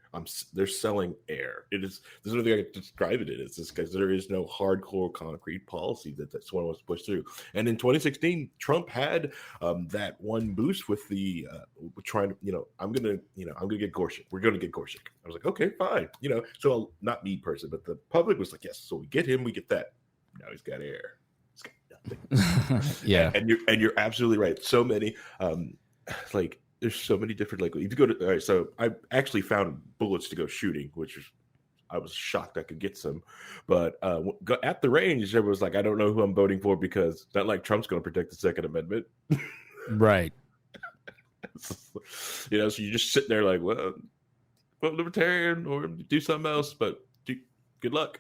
They're selling air. There's no other way to describe it. It's just because there is no hardcore concrete policy that someone wants to push through. And in 2016, Trump had that one boost with the trying to, I'm gonna get Gorsuch. We're gonna get Gorsuch. I was like, okay, fine. So not me personally, but the public was like, yes. So we get him, we get that. Now he's got air. He's got nothing. Yeah. And you're absolutely right. So many there's so many different, if you go to, all right, so I actually found bullets to go shooting, I was shocked I could get some, but at the range, there was like, I don't know who I'm voting for because it's not like Trump's going to protect the Second Amendment. Right. So you're just sitting there like, well, vote libertarian or do something else, but good luck.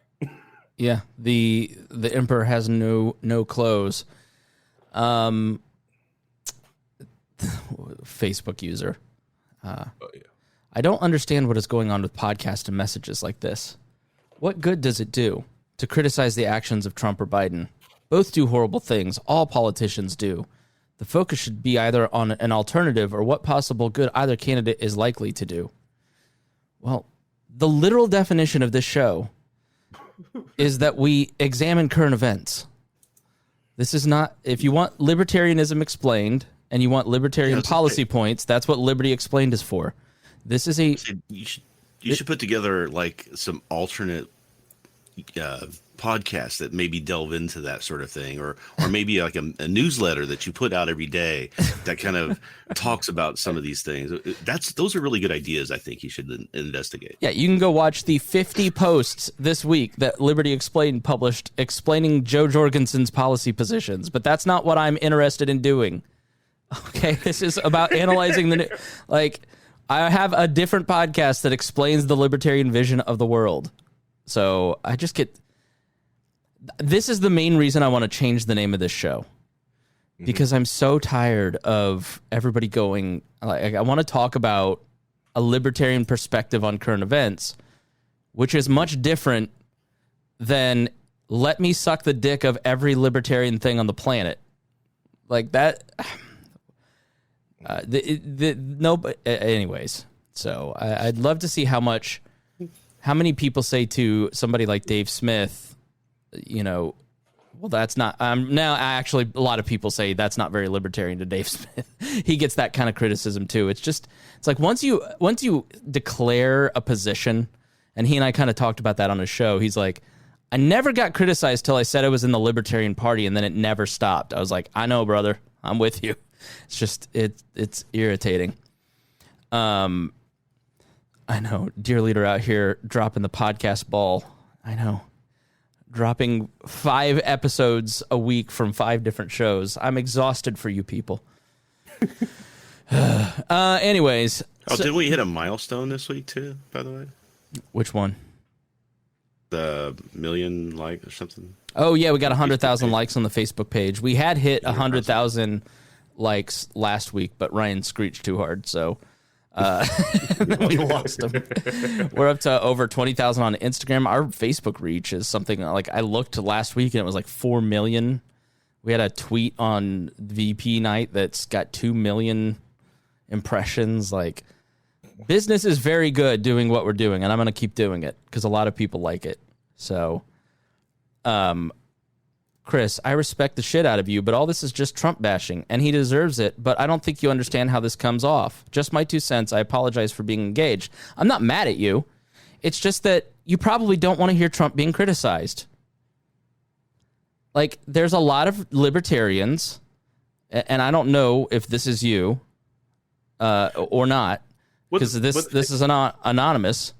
Yeah. The emperor has no clothes. Facebook user. I don't understand what is going on with podcast and messages like this. What good does it do to criticize the actions of Trump or Biden? Both do horrible things. All politicians do. The focus should be either on an alternative or what possible good either candidate is likely to do. Well, the literal definition of this show is that we examine current events. This is not, if you want libertarianism explained, and you want libertarian policy points, that's what Liberty Explained is for. This is you should put together like some alternate podcasts that maybe delve into that sort of thing, or maybe like a newsletter that you put out every day that kind of talks about some of these things. Those are really good ideas. I think you should investigate. Yeah, you can go watch the 50 posts this week that Liberty Explained published explaining Joe Jorgensen's policy positions, but that's not what I'm interested in doing. Okay, this is about analyzing I have a different podcast that explains the libertarian vision of the world. So I just this is the main reason I want to change the name of this show. Because I'm so tired of everybody going, I want to talk about a libertarian perspective on current events, which is much different than let me suck the dick of every libertarian thing on the planet. Like that. Anyways, so I'd love to see how many people say to somebody like Dave Smith, well, that's not, now actually a lot of people say that's not very libertarian to Dave Smith. He gets that kind of criticism too. It's like once you declare a position, and he and I kind of talked about that on his show, he's like, I never got criticized till I said I was in the Libertarian Party, and then it never stopped. I was like, I know, brother. I'm with you. It's just, it's irritating. I know. Dear leader out here dropping the podcast ball. I know. Dropping 5 episodes a week from 5 different shows. I'm exhausted for you people. Anyways. Oh, didn't we hit a milestone this week too, by the way? Which one? The 1 million likes or something. Oh, yeah, we got 100,000 likes on the Facebook page. We had hit 100,000 likes last week, but Ryan screeched too hard, so we lost them. We're up to over 20,000 on Instagram. Our Facebook reach is something like I looked last week and it was like 4 million. We had a tweet on VP night that's got 2 million impressions. Like, business is very good doing what we're doing, and I'm going to keep doing it because a lot of people like it. So, Chris, I respect the shit out of you, but all this is just Trump bashing, and he deserves it, but I don't think you understand how this comes off. Just my 2 cents. I apologize for being engaged. I'm not mad at you. It's just that you probably don't want to hear Trump being criticized. Like, there's a lot of libertarians, and I don't know if this is you or not, because this is anonymous,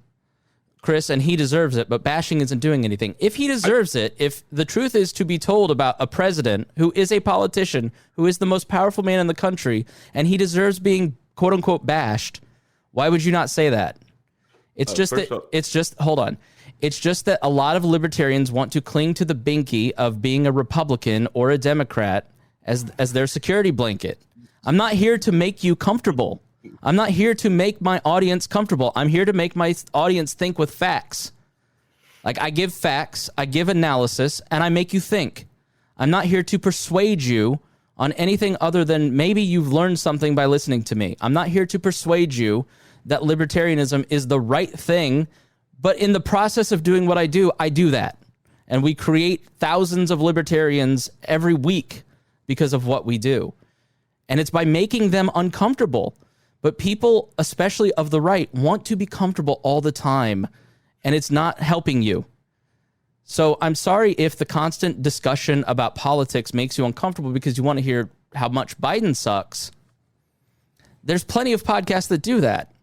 Chris, and he deserves it, but bashing isn't doing anything. If he deserves it, if the truth is to be told about a president who is a politician, who is the most powerful man in the country, and he deserves being quote-unquote bashed, why would you not say that? It's just hold on. It's just that a lot of libertarians want to cling to the binky of being a Republican or a Democrat as their security blanket. I'm not here to make you comfortable. I'm not here to make my audience comfortable. I'm here to make my audience think with facts. Like, I give facts, I give analysis, and I make you think. I'm not here to persuade you on anything other than maybe you've learned something by listening to me. I'm not here to persuade you that libertarianism is the right thing, but in the process of doing what I do that. And we create thousands of libertarians every week because of what we do. And it's by making them uncomfortable. But people, especially of the right, want to be comfortable all the time, and it's not helping you. So I'm sorry if the constant discussion about politics makes you uncomfortable because you want to hear how much Biden sucks. There's plenty of podcasts that do that.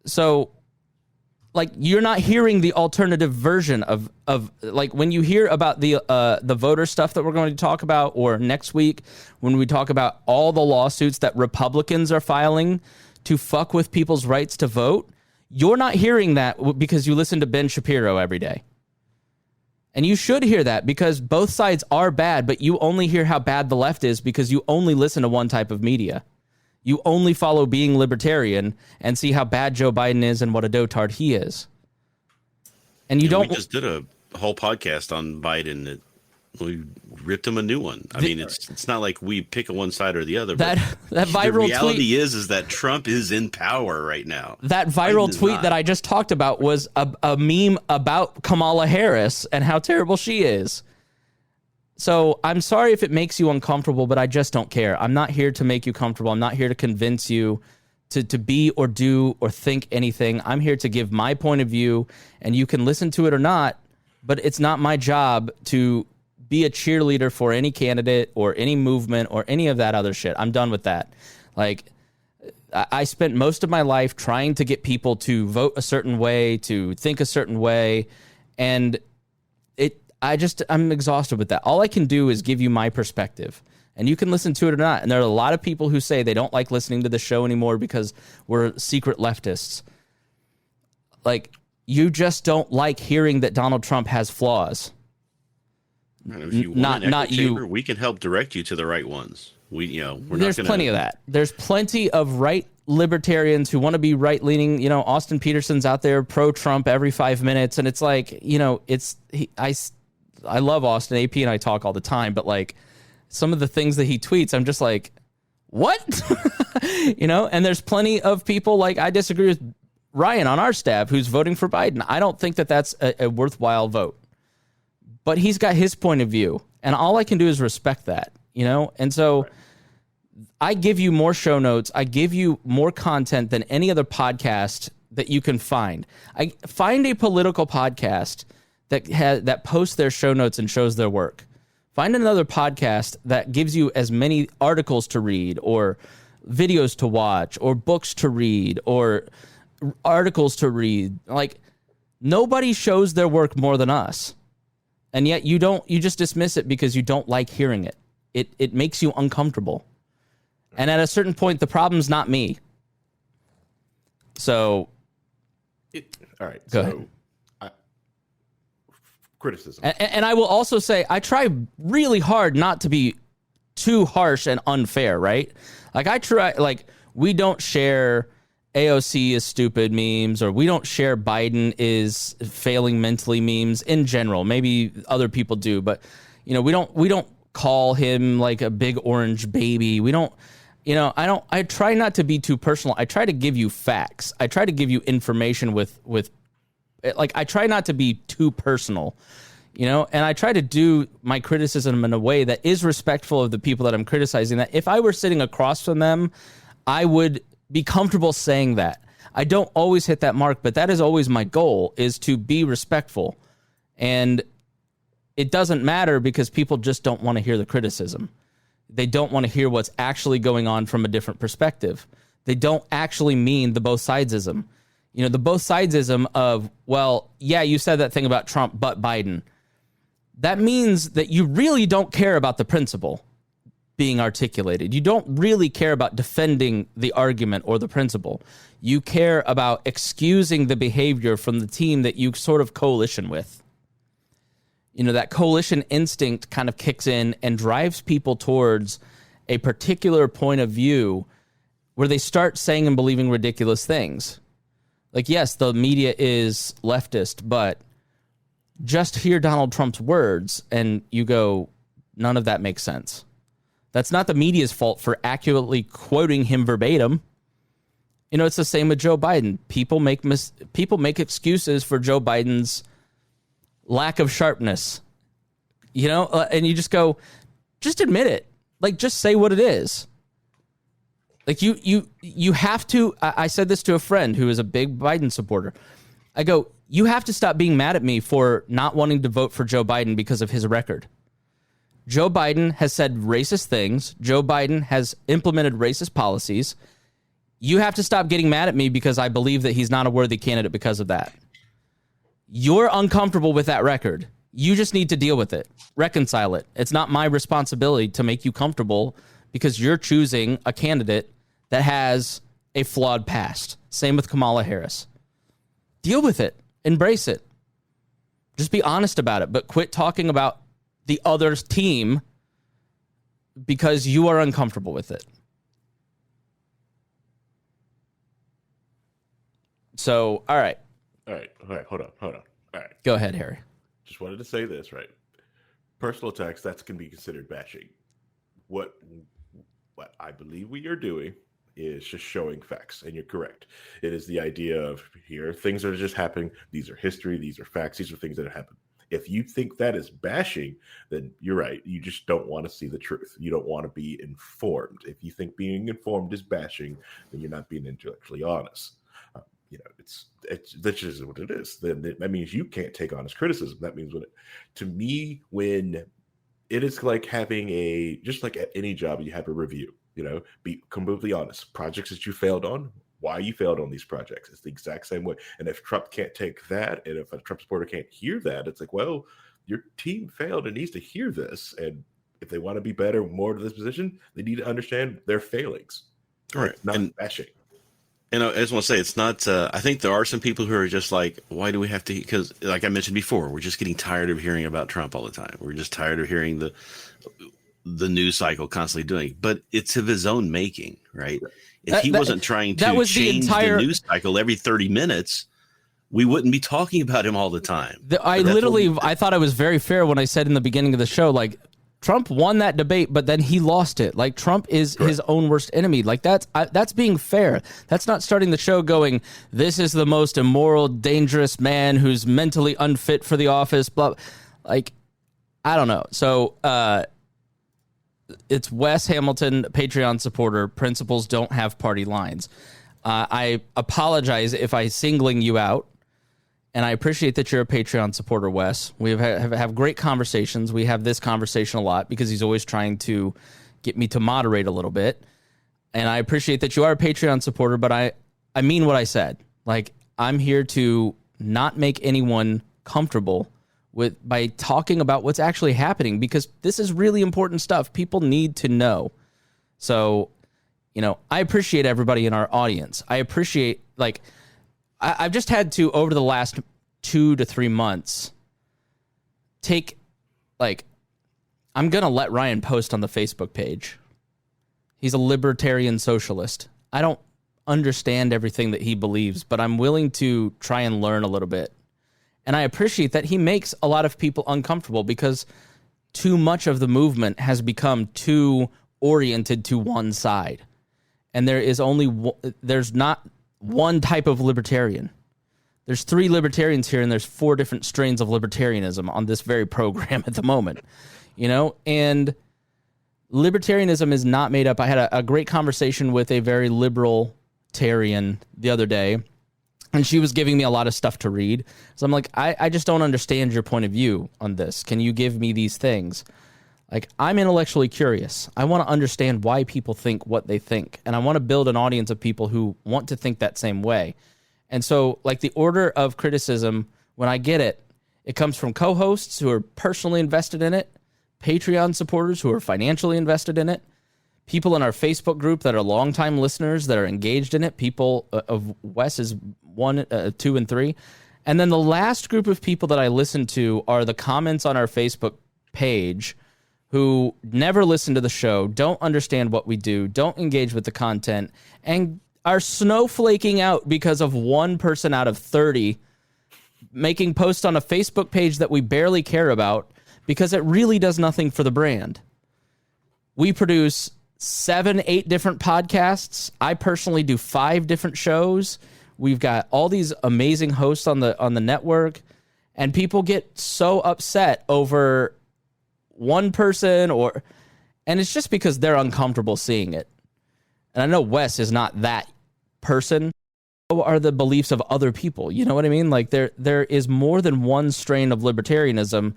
So, like, you're not hearing the alternative version of like when you hear about the voter stuff that we're going to talk about, or next week when we talk about all the lawsuits that Republicans are filing to fuck with people's rights to vote. You're not hearing that because you listen to Ben Shapiro every day. And you should hear that because both sides are bad, but you only hear how bad the left is because you only listen to one type of media. You only follow being libertarian and see how bad Joe Biden is and what a dotard he is. And we just did a whole podcast on Biden that we ripped him a new one. I mean, it's not like we pick one side or the other. That viral the reality tweet is that Trump is in power right now. That viral tweet that I just talked about was a meme about Kamala Harris and how terrible she is. So I'm sorry if it makes you uncomfortable, but I just don't care. I'm not here to make you comfortable. I'm not here to convince you to be or do or think anything. I'm here to give my point of view, and you can listen to it or not, but it's not my job to be a cheerleader for any candidate or any movement or any of that other shit. I'm done with that. Like, I spent most of my life trying to get people to vote a certain way, to think a certain way, and I'm exhausted with that. All I can do is give you my perspective, and you can listen to it or not. And there are a lot of people who say they don't like listening to the show anymore because we're secret leftists. Like, you just don't like hearing that Donald Trump has flaws. If you want an echo chamber, we can help direct you to the right ones. There's plenty of that. There's plenty of right libertarians who want to be right leaning. Austin Peterson's out there pro Trump every 5 minutes, and it's like, I love Austin. AP and I talk all the time, but like some of the things that he tweets, I'm just like, what? And there's plenty of people like I disagree with Ryan on our staff who's voting for Biden. I don't think that that's a worthwhile vote, but he's got his point of view, and all I can do is respect that, And so I give you more show notes. I give you more content than any other podcast that you can find. I find a political podcast that posts their show notes and shows their work. Find another podcast that gives you as many articles to read or videos to watch or books to read or articles to read. Like, nobody shows their work more than us. And yet you just dismiss it because you don't like hearing it. It makes you uncomfortable. And at a certain point, the problem's not me. So, all right. Go ahead. Criticism. And I will also say, I try really hard not to be too harsh and unfair, right? Like, we don't share AOC is stupid memes, or we don't share Biden is failing mentally memes in general. Maybe other people do, but we don't call him like a big orange baby. We don't, I try not to be too personal. I try to give you facts. I try to give you information with I try not to be too personal, and I try to do my criticism in a way that is respectful of the people that I'm criticizing, that if I were sitting across from them, I would be comfortable saying that. I don't always hit that mark, but that is always my goal, is to be respectful. And it doesn't matter because people just don't want to hear the criticism. They don't want to hear what's actually going on from a different perspective. They don't actually mean the both sidesism. The both sidesism of, well, yeah, you said that thing about Trump, but Biden. That means that you really don't care about the principle being articulated. You don't really care about defending the argument or the principle. You care about excusing the behavior from the team that you sort of coalition with. That coalition instinct kind of kicks in and drives people towards a particular point of view where they start saying and believing ridiculous things. Like, yes, the media is leftist, but just hear Donald Trump's words and you go, none of that makes sense. That's not the media's fault for accurately quoting him verbatim. It's the same with Joe Biden. People make excuses for Joe Biden's lack of sharpness, and you just go, just admit it. Like, just say what it is. Like, you have to, I said this to a friend who is a big Biden supporter. I go, you have to stop being mad at me for not wanting to vote for Joe Biden because of his record. Joe Biden has said racist things. Joe Biden has implemented racist policies. You have to stop getting mad at me because I believe that he's not a worthy candidate because of that. You're uncomfortable with that record. You just need to deal with it. Reconcile it. It's not my responsibility to make you comfortable because you're choosing a candidate that has a flawed past. Same with Kamala Harris. Deal with it. Embrace it. Just be honest about it, but quit talking about the other team because you are uncomfortable with it. So, all right. Hold on. All right. Go ahead, Harry. Just wanted to say this, right? Personal attacks, that can be considered bashing. What I believe we are doing is just showing facts, and you're correct. It is the idea of, here, things that are just happening. These are history. These are facts. These are things that have happened. If you think that is bashing, then you're right. You just don't want to see the truth. You don't want to be informed. If you think being informed is bashing, then you're not being intellectually honest. It's that's just what it is. Then that means you can't take honest criticism. That means when it is like having just like at any job, you have a review. Be completely honest. Projects that you failed on, why you failed on these projects. It's the exact same way. And if Trump can't take that, and if a Trump supporter can't hear that, it's like, well, your team failed and needs to hear this. And if they want to be better, more to this position, they need to understand their failings. Right. Not bashing. And I just want to say, it's not, I think there are some people who are just like, why do we have to, because like I mentioned before, we're just getting tired of hearing about Trump all the time. We're just tired of hearing the news cycle constantly doing, but it's of his own making, right? If he wasn't trying to change the news cycle every 30 minutes, we wouldn't be talking about him all the time. I thought I was very fair when I said in the beginning of the show, like, Trump won that debate, but then he lost it. Like, Trump is his own worst enemy. Like, that's being fair. That's not starting the show going, this is the most immoral, dangerous man who's mentally unfit for the office. Blah. Like, I don't know. So, it's Wes Hamilton, Patreon supporter. Principles don't have party lines. I apologize if I singling you out. and I appreciate that you're a Patreon supporter, Wes. We have great conversations. We have this conversation a lot because he's always trying to get me to moderate a little bit. And I appreciate that you are a Patreon supporter, but I mean what I said. Like, I'm here to not make anyone comfortable by talking about what's actually happening, because this is really important stuff. People need to know. So, I appreciate everybody in our audience. I appreciate, like, I've just had to, over the last 2 to 3 months, I'm going to let Ryan post on the Facebook page. He's a libertarian socialist. I don't understand everything that he believes, but I'm willing to try and learn a little bit. And I appreciate that he makes a lot of people uncomfortable, because too much of the movement has become too oriented to one side. And there's not one type of libertarian. There's 3 libertarians here, and there's 4 different strains of libertarianism on this very program at the moment, and libertarianism is not made up. I had a great conversation with a very libertarian the other day, and she was giving me a lot of stuff to read. So I'm like, I just don't understand your point of view on this. Can you give me these things? Like, I'm intellectually curious. I want to understand why people think what they think. And I want to build an audience of people who want to think that same way. And so, like, the order of criticism, when I get it, it comes from co-hosts who are personally invested in it, Patreon supporters who are financially invested in it, people in our Facebook group that are longtime listeners that are engaged in it, people of Wes's 1, 2, and 3. And then the last group of people that I listen to are the comments on our Facebook page who never listen to the show, don't understand what we do, don't engage with the content, and are snowflaking out because of one person out of 30 making posts on a Facebook page that we barely care about, because it really does nothing for the brand. We produce 7, 8 different podcasts. I personally do 5 different shows. We've got all these amazing hosts on the network, and people get so upset over one person, and it's just because they're uncomfortable seeing it. And I know Wes is not that person. So are the beliefs of other people. You know what I mean? Like, there is more than one strain of libertarianism,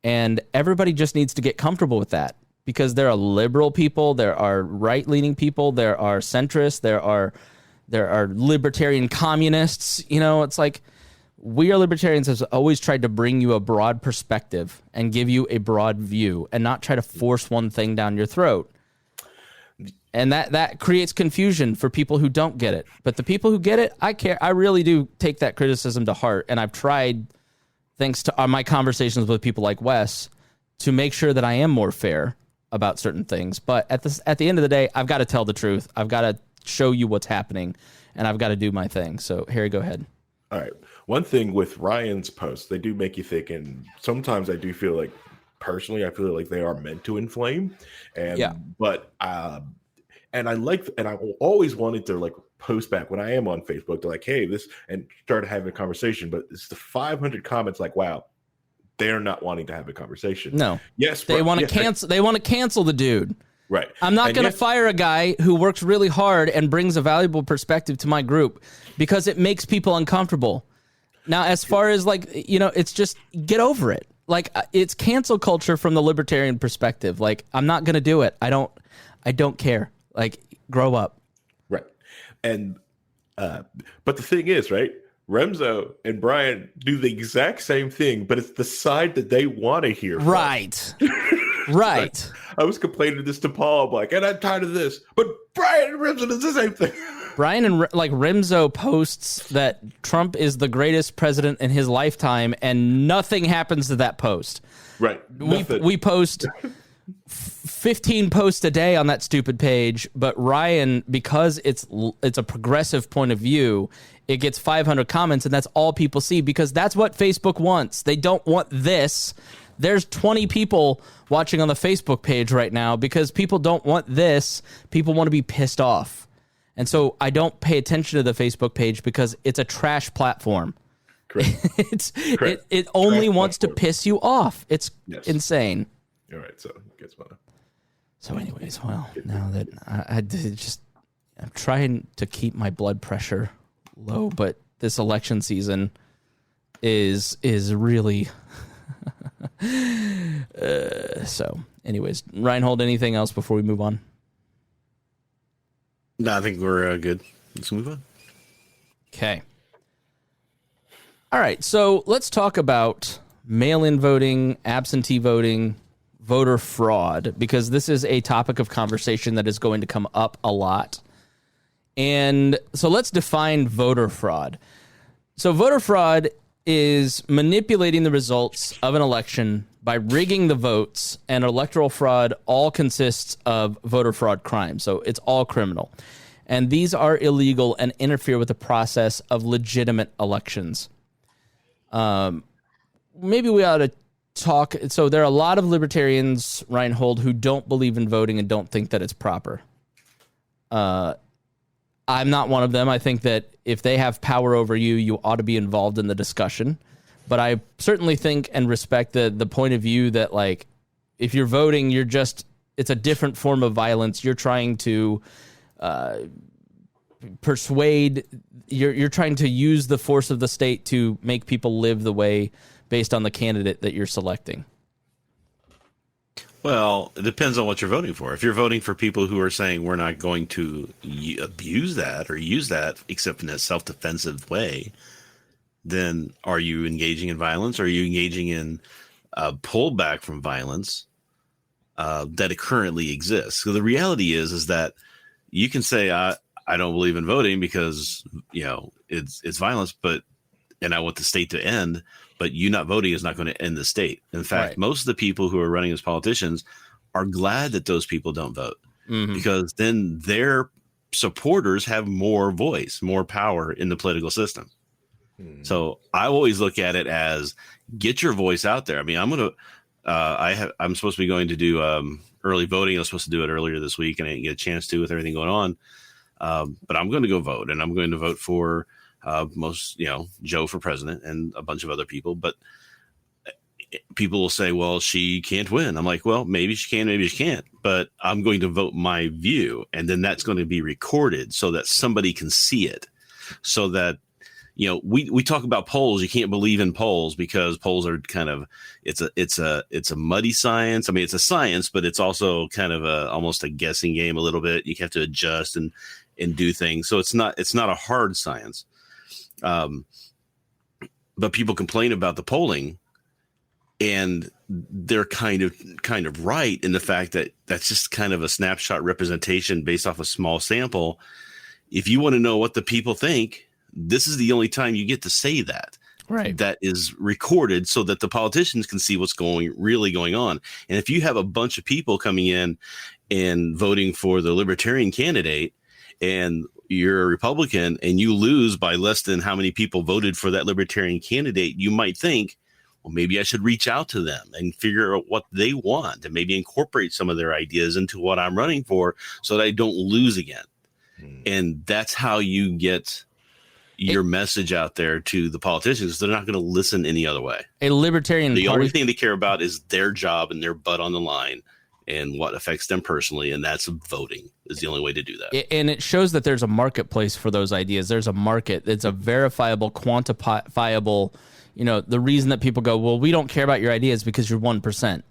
and everybody just needs to get comfortable with that, because there are liberal people, there are right-leaning people, there are centrists, there are libertarian communists. It's like, We Are Libertarians has always tried to bring you a broad perspective and give you a broad view, and not try to force one thing down your throat. And that creates confusion for people who don't get it. But the people who get it, I care. I really do take that criticism to heart. And I've tried, thanks to my conversations with people like Wes, to make sure that I am more fair about certain things. But at the end of the day, I've got to tell the truth. I've got to show you what's happening, and I've got to do my thing. So, Harry, go ahead. All right. One thing with Ryan's posts, they do make you think, and sometimes I do feel like, personally, I feel like they are meant to inflame. And yeah. But and I always wanted to, like, post back when I am on Facebook to, like, hey, this, and start having a conversation. But it's the 500 comments, like, wow, they're not wanting to have a conversation. No. Yes. They want to cancel. They want to cancel the dude. Right. I'm not going to fire a guy who works really hard and brings a valuable perspective to my group, because it makes people uncomfortable. Now, as far as, like, it's just, get over it. Like, it's cancel culture from the libertarian perspective. Like, I'm not going to do it. I don't care. Like, grow up. Right. And, but the thing is, right, Remzo and Brian do the exact same thing, but it's the side that they want to hear from. Right. Right. I was complaining this to Paul, I'm like, and I'm tired of this, but Brian and Remzo does the same thing. Brian and Remzo posts that Trump is the greatest president in his lifetime, and nothing happens to that post. Right. We post 15 posts a day on that stupid page, but Ryan, because it's a progressive point of view, it gets 500 comments, and that's all people see, because that's what Facebook wants. They don't want this. There's 20 people watching on the Facebook page right now because people don't want this. People want to be pissed off. And so I don't pay attention to the Facebook page because it's a trash platform. Correct. It only wants to piss you off. It's insane. All right, so gets better. So anyways, well, now that I'm trying to keep my blood pressure low, but this election season, is really so. Anyways, Rhinehold, anything else before we move on? No, I think we're good. Let's move on. Okay. All right, so let's talk about mail-in voting, absentee voting, voter fraud, because this is a topic of conversation that is going to come up a lot. And so let's define voter fraud. So voter fraud is manipulating the results of an election by rigging the votes, and electoral fraud all consists of voter fraud crimes. So it's all criminal. And these are illegal and interfere with the process of legitimate elections. Maybe we ought to talk. So there are a lot of libertarians, Rhinehold, who don't believe in voting and don't think that it's proper. I'm not one of them. I think that if they have power over you, you ought to be involved in the discussion. But I certainly think and respect the point of view that, like, if you're voting, it's a different form of violence. You're trying to persuade, you're trying to use the force of the state to make people live the way based on the candidate that you're selecting. Well, it depends on what you're voting for. If you're voting for people who are saying we're not going to abuse that or use that except in a self-defensive way, then are you engaging in violence? Or are you engaging in pullback from violence that it currently exists? So the reality is that you can say, I don't believe in voting because, it's violence, and I want the state to end, but you not voting is not going to end the state. In fact, most of the people who are running as politicians are glad that those people don't vote, because then their supporters have more voice, more power in the political system. So I always look at it as get your voice out there. I mean, I'm supposed to be going to do early voting. I was supposed to do it earlier this week, and I didn't get a chance to with everything going on. But I'm going to go vote, and I'm going to vote for Joe for president and a bunch of other people. But people will say, well, she can't win. I'm like, well, maybe she can, maybe she can't. But I'm going to vote my view, and then that's going to be recorded so that somebody can see it, so that we talk about polls. You can't believe in polls because polls are kind of it's a muddy science. I mean, it's a science, but it's also kind of almost a guessing game a little bit. You have to adjust and do things. So it's not a hard science. But people complain about the polling, and they're kind of right in the fact that that's just kind of a snapshot representation based off a small sample. If you want to know what the people think, this is the only time you get to say that. Right. That is recorded so that the politicians can see what's really going on. And if you have a bunch of people coming in and voting for the libertarian candidate, and you're a Republican and you lose by less than how many people voted for that libertarian candidate, you might think, well, maybe I should reach out to them and figure out what they want and maybe incorporate some of their ideas into what I'm running for so that I don't lose again. And that's how you get your message out there to the politicians. They're not going to listen any other way. A libertarian The only thing they care about is their job and their butt on the line and what affects them personally, and that's voting is the only way to do that. And it shows that there's a marketplace for those ideas. There's a market. It's a verifiable, quantifiable, the reason that people go, well, we don't care about your ideas because you're 1%.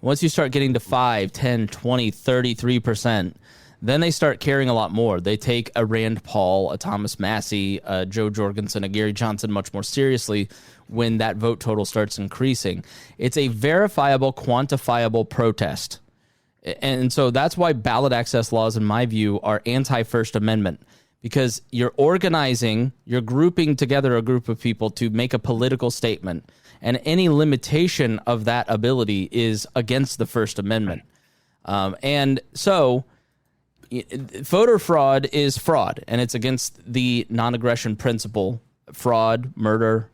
Once you start getting to 5, 10, 20, 33%, then they start caring a lot more. They take a Rand Paul, a Thomas Massey, a Joe Jorgensen, a Gary Johnson much more seriously when that vote total starts increasing. It's a verifiable, quantifiable protest. And so that's why ballot access laws, in my view, are anti-First Amendment, because you're organizing, you're grouping together a group of people to make a political statement, and any limitation of that ability is against the First Amendment. And so voter fraud is fraud, and it's against the non-aggression principle. Fraud, murder,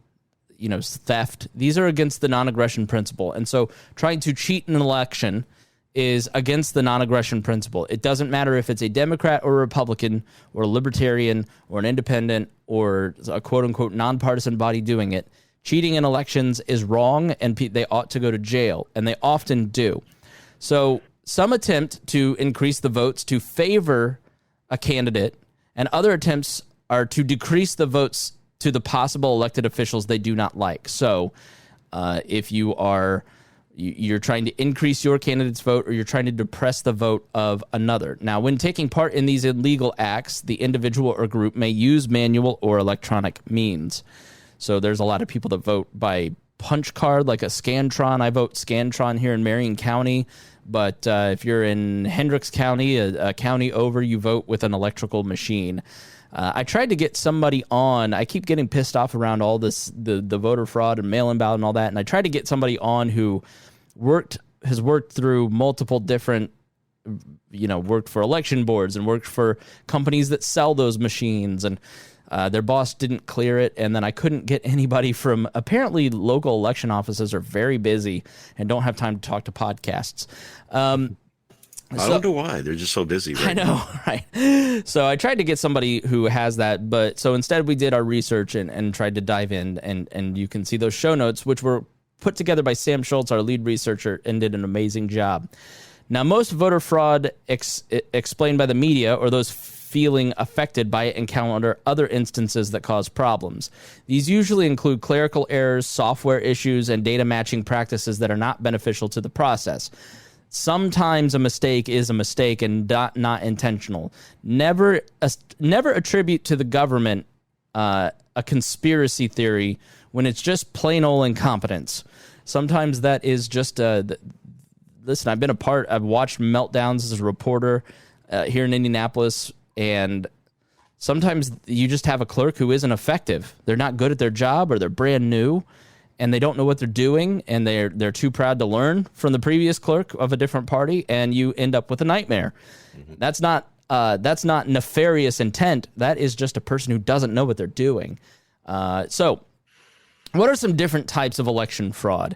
theft, these are against the non-aggression principle. And so trying to cheat an election is against the non-aggression principle. It doesn't matter if it's a Democrat or a Republican or a Libertarian or an independent or a quote-unquote nonpartisan body doing it. Cheating in elections is wrong, and they ought to go to jail, and they often do. So some attempt to increase the votes to favor a candidate, and other attempts are to decrease the votes to the possible elected officials they do not like. So if you're trying to increase your candidate's vote or you're trying to depress the vote of another. Now, when taking part in these illegal acts, the individual or group may use manual or electronic means. So there's a lot of people that vote by punch card, like a Scantron. I vote Scantron here in Marion County. But if you're in Hendricks County, a county over, you vote with an electrical machine. I tried to get somebody on. I keep getting pissed off around all this, the voter fraud and mail-in ballot and all that. And I tried to get somebody on who has worked through multiple different, worked for election boards and worked for companies that sell those machines. And their boss didn't clear it. And then I couldn't get anybody from, apparently local election offices are very busy and don't have time to talk to podcasts. I wonder why. They're just so busy. Right I know, now. Right? So I tried to get somebody who has that, but so instead we did our research and tried to dive in, and you can see those show notes, which were put together by Sam Schultz, our lead researcher, and did an amazing job. Now, most voter fraud explained by the media or those feeling affected by it encounter other instances that cause problems. These usually include clerical errors, software issues, and data matching practices that are not beneficial to the process. Sometimes a mistake is a mistake and not intentional. Never attribute to the government a conspiracy theory when it's just plain old incompetence. Sometimes that is just listen, I've watched meltdowns as a reporter here in Indianapolis, and sometimes you just have a clerk who isn't effective. They're not good at their job, or they're brand new, and they don't know what they're doing, and they're too proud to learn from the previous clerk of a different party, and you end up with a nightmare. Mm-hmm. That's not nefarious intent. That is just a person who doesn't know what they're doing. So what are some different types of election fraud?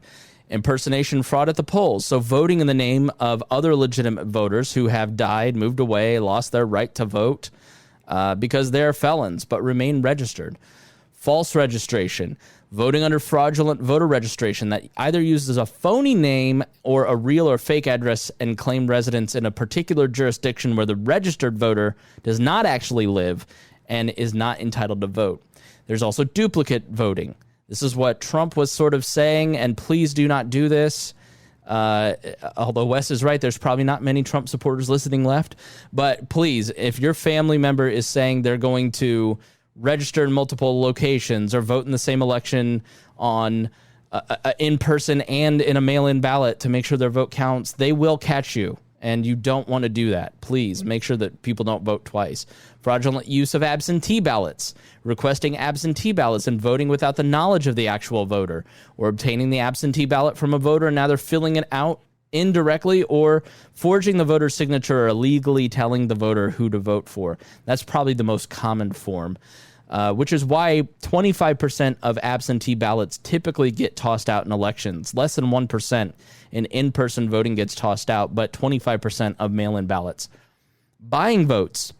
Impersonation fraud at the polls. So voting in the name of other legitimate voters who have died, moved away, lost their right to vote because they're felons but remain registered. False registration. Voting under fraudulent voter registration that either uses a phony name or a real or fake address and claim residence in a particular jurisdiction where the registered voter does not actually live and is not entitled to vote. There's also duplicate voting. This is what Trump was sort of saying, and please do not do this. Although Wes is right, there's probably not many Trump supporters listening left. But please, if your family member is saying they're going to register in multiple locations or vote in the same election on in person and in a mail-in ballot to make sure their vote counts, they will catch you. And you don't want to do that. Please make sure that people don't vote twice. Fraudulent use of absentee ballots, requesting absentee ballots and voting without the knowledge of the actual voter, or obtaining the absentee ballot from a voter and now they're filling it out indirectly, or forging the voter's signature or illegally telling the voter who to vote for. That's probably the most common form, which is why 25% of absentee ballots typically get tossed out in elections. Less than 1% in-person voting gets tossed out, but 25% of mail-in ballots. Buying votes,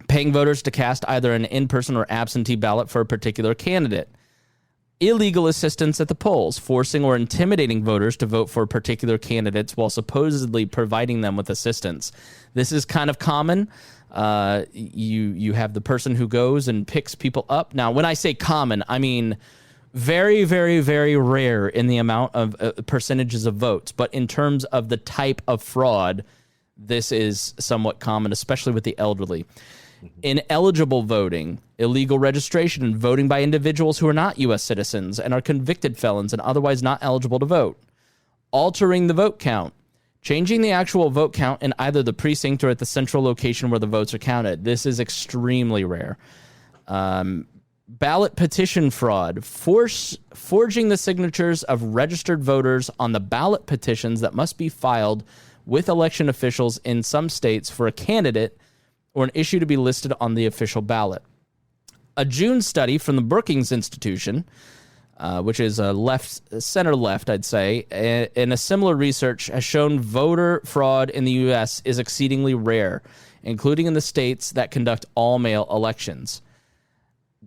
paying voters to cast either an in-person or absentee ballot for a particular candidate. Illegal assistance at the polls, forcing or intimidating voters to vote for particular candidates while supposedly providing them with assistance. This is kind of common. You have the person who goes and picks people up. Now, when I say common, I mean very, very, very rare in the amount of percentages of votes. But in terms of the type of fraud, this is somewhat common, especially with the elderly. Ineligible voting, illegal registration, and voting by individuals who are not U.S. citizens and are convicted felons and otherwise not eligible to vote. Altering the vote count, changing the actual vote count in either the precinct or at the central location where the votes are counted. This is extremely rare. Ballot petition fraud, forging the signatures of registered voters on the ballot petitions that must be filed with election officials in some states for a candidate or an issue to be listed on the official ballot. A June study from the Brookings Institution, which is a center-left, I'd say, and a similar research has shown voter fraud in the U.S. is exceedingly rare, including in the states that conduct all-mail elections.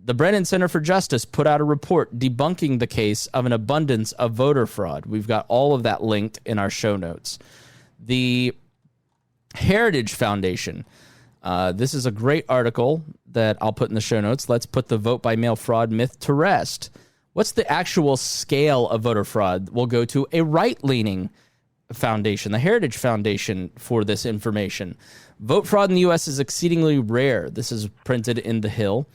The Brennan Center for Justice put out a report debunking the case of an abundance of voter fraud. We've got all of that linked in our show notes. The Heritage Foundation, this is a great article that I'll put in the show notes. Let's put the vote by mail fraud myth to rest. What's the actual scale of voter fraud? We'll go to a right-leaning foundation, the Heritage Foundation, for this information. Vote fraud in the U.S. is exceedingly rare. This is printed in The Hill.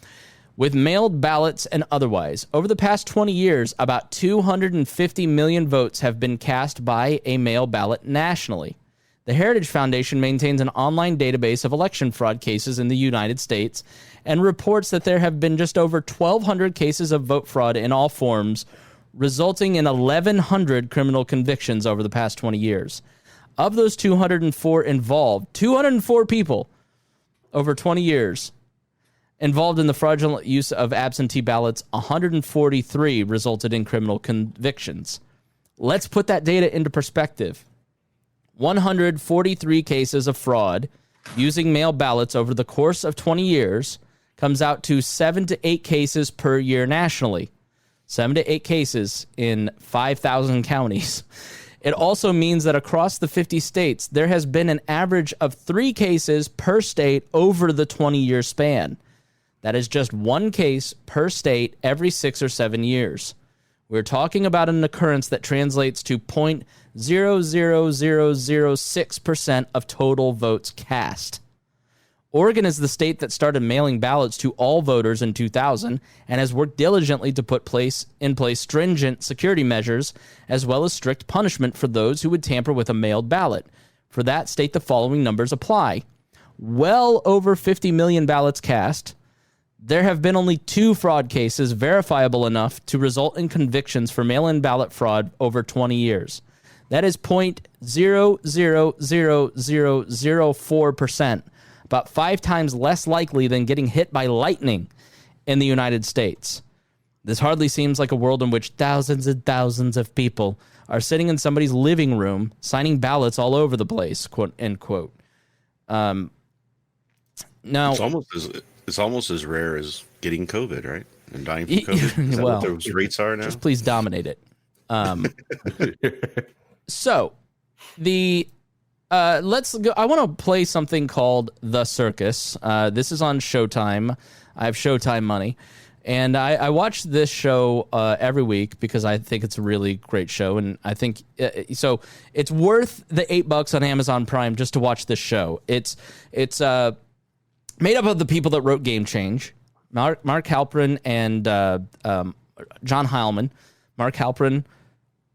With mailed ballots and otherwise, over the past 20 years, about 250 million votes have been cast by a mail ballot nationally. The Heritage Foundation maintains an online database of election fraud cases in the United States and reports that there have been just over 1,200 cases of vote fraud in all forms, resulting in 1,100 criminal convictions over the past 20 years. Of those 204 involved, 204 people over 20 years involved in the fraudulent use of absentee ballots, 143 resulted in criminal convictions. Let's put that data into perspective. 143 cases of fraud using mail ballots over the course of 20 years comes out to 7 to 8 cases per year nationally. 7 to 8 cases in 5,000 counties. It also means that across the 50 states, there has been an average of 3 cases per state over the 20-year span. That is just 1 case per state every 6 or 7 years. We're talking about an occurrence that translates to 0.00006% of total votes cast. Oregon is the state that started mailing ballots to all voters in 2000 and has worked diligently to put in place stringent security measures as well as strict punishment for those who would tamper with a mailed ballot. For that state, the following numbers apply. Well over 50 million ballots cast. There have been only 2 fraud cases verifiable enough to result in convictions for mail-in ballot fraud over 20 years. That is 0.00004%, about 5 times less likely than getting hit by lightning in the United States. This hardly seems like a world in which thousands and thousands of people are sitting in somebody's living room signing ballots all over the place, quote, end quote. Now, it's almost as rare as getting COVID, right? And dying from COVID. Is that what those rates are now? Just please dominate it. So, let's go. I want to play something called The Circus. This is on Showtime. I have Showtime money. And I watch this show every week because I think it's a really great show. And I think so it's worth the $8 on Amazon Prime just to watch this show. It's made up of the people that wrote Game Change, Mark Halperin and John Heilman. Mark Halperin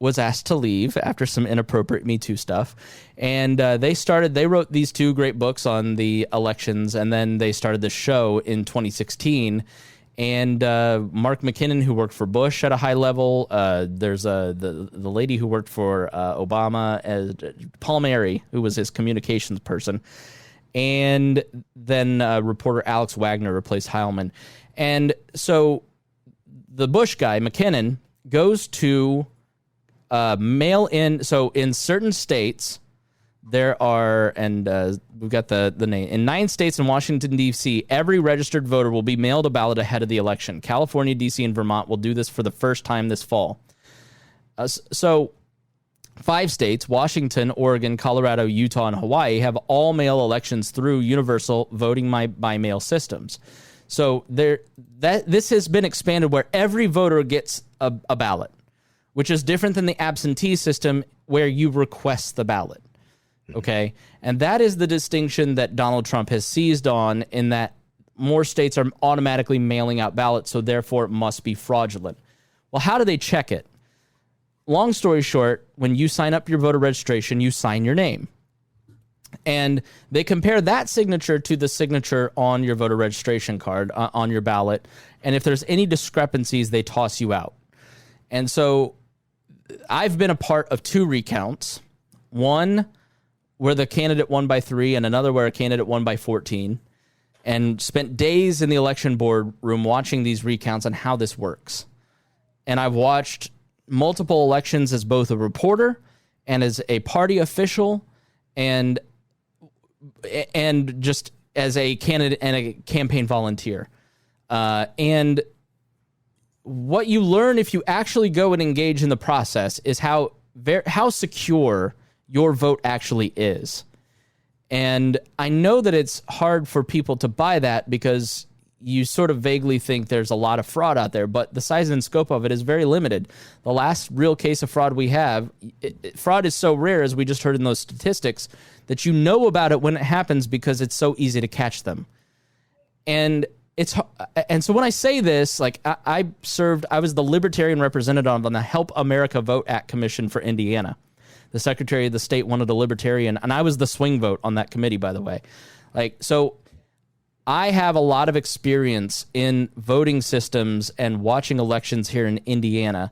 was asked to leave after some inappropriate Me Too stuff. And they wrote these 2 great books on the elections, and then they started the show in 2016. And Mark McKinnon, who worked for Bush at a high level, there's the lady who worked for Obama, Paul Mary, who was his communications person. And then reporter Alex Wagner replaced Heilman. And so the Bush guy, McKinnon, goes to mail in. So in certain states, there are, and we've got the name. In 9 states and Washington, D.C., every registered voter will be mailed a ballot ahead of the election. California, D.C., and Vermont will do this for the first time this fall. So 5 states, Washington, Oregon, Colorado, Utah, and Hawaii, have all mail elections through universal voting by mail systems. So this has been expanded where every voter gets a ballot, which is different than the absentee system where you request the ballot. Okay? And that is the distinction that Donald Trump has seized on, in that more states are automatically mailing out ballots, so therefore it must be fraudulent. Well, how do they check it? Long story short, when you sign up your voter registration, you sign your name. And they compare that signature to the signature on your voter registration card, on your ballot. And if there's any discrepancies, they toss you out. And so I've been a part of 2 recounts. One where the candidate won by 3, and another where a candidate won by 14, and spent days in the election board room watching these recounts and how this works. And I've watched multiple elections as both a reporter and as a party official and just as a candidate and a campaign volunteer. And what you learn if you actually go and engage in the process is how secure your vote actually is. And I know that it's hard for people to buy that because you sort of vaguely think there's a lot of fraud out there, but the size and scope of it is very limited. The last real case of fraud we have, fraud is so rare, as we just heard in those statistics, that you know about it when it happens because it's so easy to catch them. And so when I say this, like I was the Libertarian representative on the Help America Vote Act Commission for Indiana. The Secretary of the State wanted a Libertarian, and I was the swing vote on that committee, by the way. So I have a lot of experience in voting systems and watching elections here in Indiana,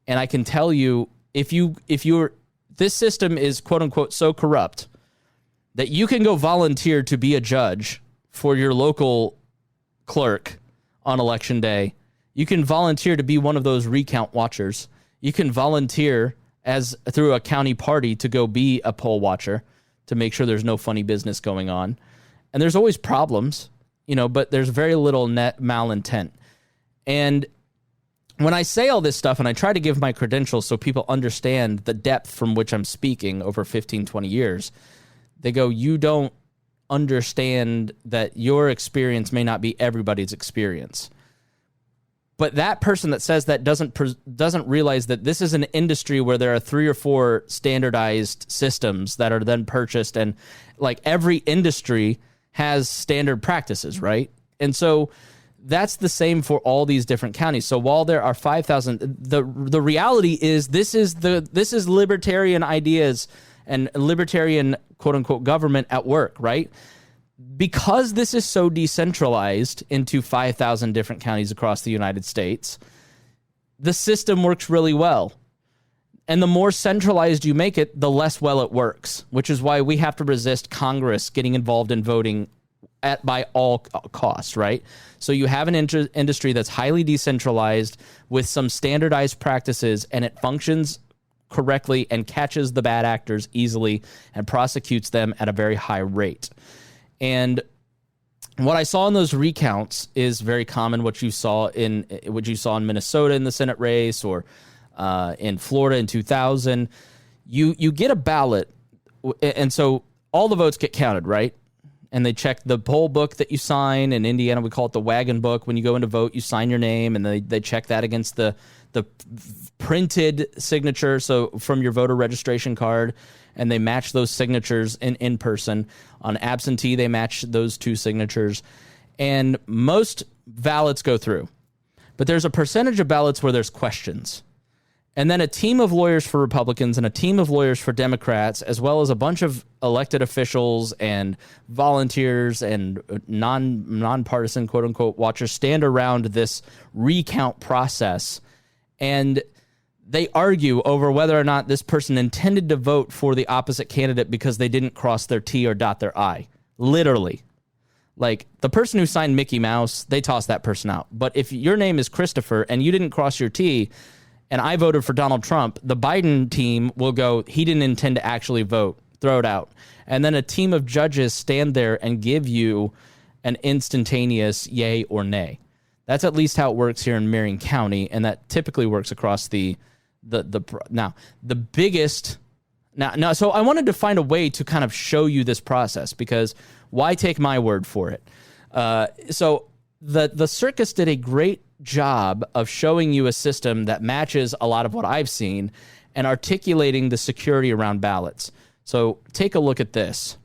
and I can tell you, this system is quote unquote so corrupt that you can go volunteer to be a judge for your local clerk on election day. You can volunteer to be one of those recount watchers. You can volunteer through a county party to go be a poll watcher to make sure there's no funny business going on. And there's always problems, but there's very little net malintent. And when I say all this stuff and I try to give my credentials so people understand the depth from which I'm speaking over 15, 20 years, they go, you don't understand that your experience may not be everybody's experience. But that person that says that doesn't realize that this is an industry where there are 3 or 4 standardized systems that are then purchased, and like every industry has standard practices, right? And so that's the same for all these different counties. So while there are 5,000, the reality is this is libertarian ideas and libertarian quote unquote government at work, right? Because this is so decentralized into 5,000 different counties across the United States, the system works really well. And the more centralized you make it, the less well it works, which is why we have to resist Congress getting involved in voting by all costs, right? So you have an industry that's highly decentralized with some standardized practices, and it functions correctly and catches the bad actors easily and prosecutes them at a very high rate. And what I saw in those recounts is very common. What you saw in Minnesota in the Senate race, or in Florida in 2000, you get a ballot, and so all the votes get counted, right? And they check the poll book that you sign. In Indiana, we call it the wagon book. When you go in to vote, you sign your name, and they check that against the printed signature, so from your voter registration card, and they match those signatures in person. On absentee, they match those 2 signatures, and most ballots go through. But there's a percentage of ballots where there's questions. And then a team of lawyers for Republicans and a team of lawyers for Democrats, as well as a bunch of elected officials and volunteers and nonpartisan quote-unquote watchers stand around this recount process, and they argue over whether or not this person intended to vote for the opposite candidate because they didn't cross their T or dot their I. Literally. Like, the person who signed Mickey Mouse, they toss that person out. But if your name is Christopher and you didn't cross your T, and I voted for Donald Trump, the Biden team will go, he didn't intend to actually vote, throw it out. And then a team of judges stand there and give you an instantaneous yay or nay. That's at least how it works here in Marion County, and that typically works across the biggest. So I wanted to find a way to kind of show you this process, because why take my word for it? So the circus did a great job of showing you a system that matches a lot of what I've seen and articulating the security around ballots. So take a look at this.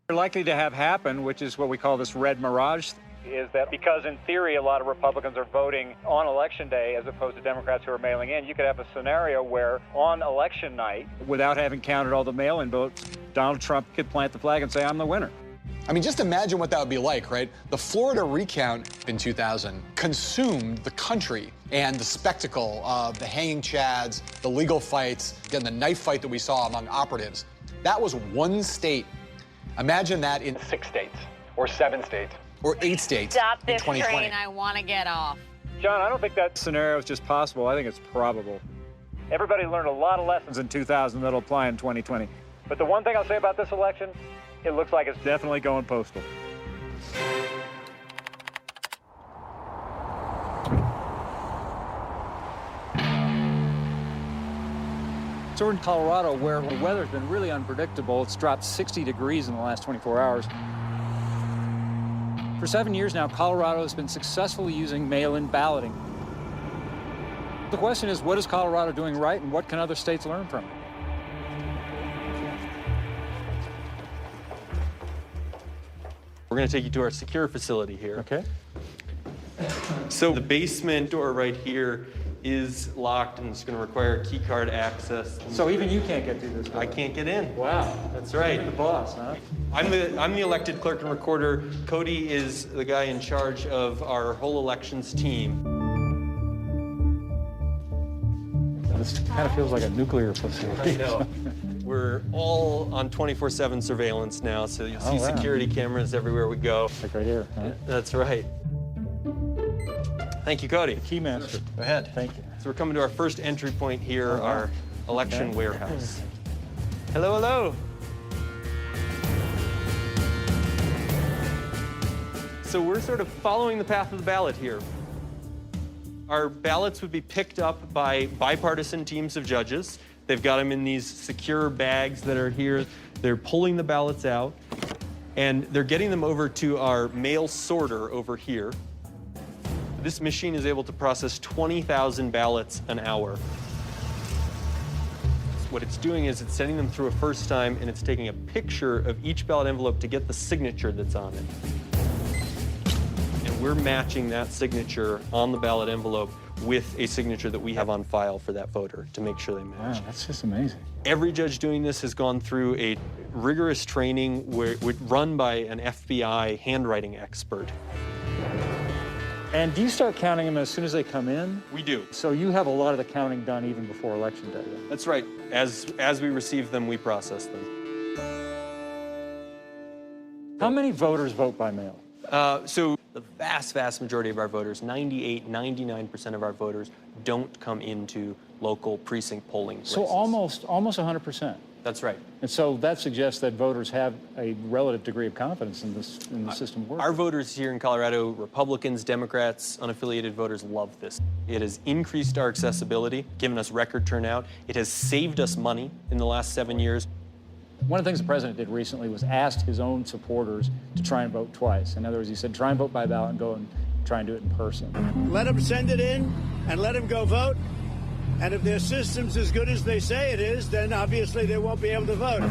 We're likely to have happen, which is what we call this red mirage, is that because in theory a lot of Republicans are voting on election day as opposed to Democrats who are mailing in, you could have a scenario where on election night, without having counted all the mail-in votes, Donald Trump could plant the flag and say, I'm the winner. I mean, just imagine what that would be like, right? The Florida recount in 2000 consumed the country, and the spectacle of the hanging chads, the legal fights, again, the knife fight that we saw among operatives, that was one state. Imagine that in 6 states, or 7 states, or 8 states. Stop this in 2020. train, I want to get off. John, I don't think that scenario is just possible. I think it's probable. Everybody learned a lot of lessons in 2000 that'll apply in 2020. But the one thing I'll say about this election, it looks like it's definitely going postal. So we're in Colorado, where the weather's been really unpredictable. It's dropped 60 degrees in the last 24 hours. For 7 years now, Colorado has been successfully using mail-in balloting. The question is, what is Colorado doing right, and what can other states learn from it? We're going to take you to our secure facility here. Okay. So the basement door right here is locked, and it's going to require key card access. So even you can't get through this door? I can't get in. Wow. That's right. You're the boss, huh? I'm the elected clerk and recorder. Cody is the guy in charge of our whole elections team. This kind of feels like a nuclear facility. I know. We're all on 24/7 surveillance now, so you'll see security cameras everywhere we go. Like right here, huh? That's right. Thank you, Cody. Keymaster. Go ahead. Thank you. So we're coming to our first entry point here, our election warehouse. Hello, hello. So we're sort of following the path of the ballot here. Our ballots would be picked up by bipartisan teams of judges. They've got them in these secure bags that are here. They're pulling the ballots out, and they're getting them over to our mail sorter over here. This machine is able to process 20,000 ballots an hour. What it's doing is it's sending them through a first time, and it's taking a picture of each ballot envelope to get the signature that's on it. And we're matching that signature on the ballot envelope with a signature that we have on file for that voter to make sure they match. Wow, that's just amazing. Every judge doing this has gone through a rigorous training run by an FBI handwriting expert. And do you start counting them as soon as they come in? We do. So you have a lot of the counting done even before Election Day, then? That's right. As we receive them, we process them. How many voters vote by mail? So the vast majority of our voters, 98, 99% of our voters, don't come into local precinct polling places. So almost 100%. That's right. And so that suggests that voters have a relative degree of confidence in the system working. Our voters here in Colorado, Republicans, Democrats, unaffiliated voters, love this. It has increased our accessibility, given us record turnout. It has saved us money in the last 7 years. One of the things the president did recently was ask his own supporters to try and vote twice. In other words, he said, try and vote by ballot and go and try and do it in person. Let them send it in and let them go vote. And if their system's as good as they say it is, then obviously they won't be able to vote.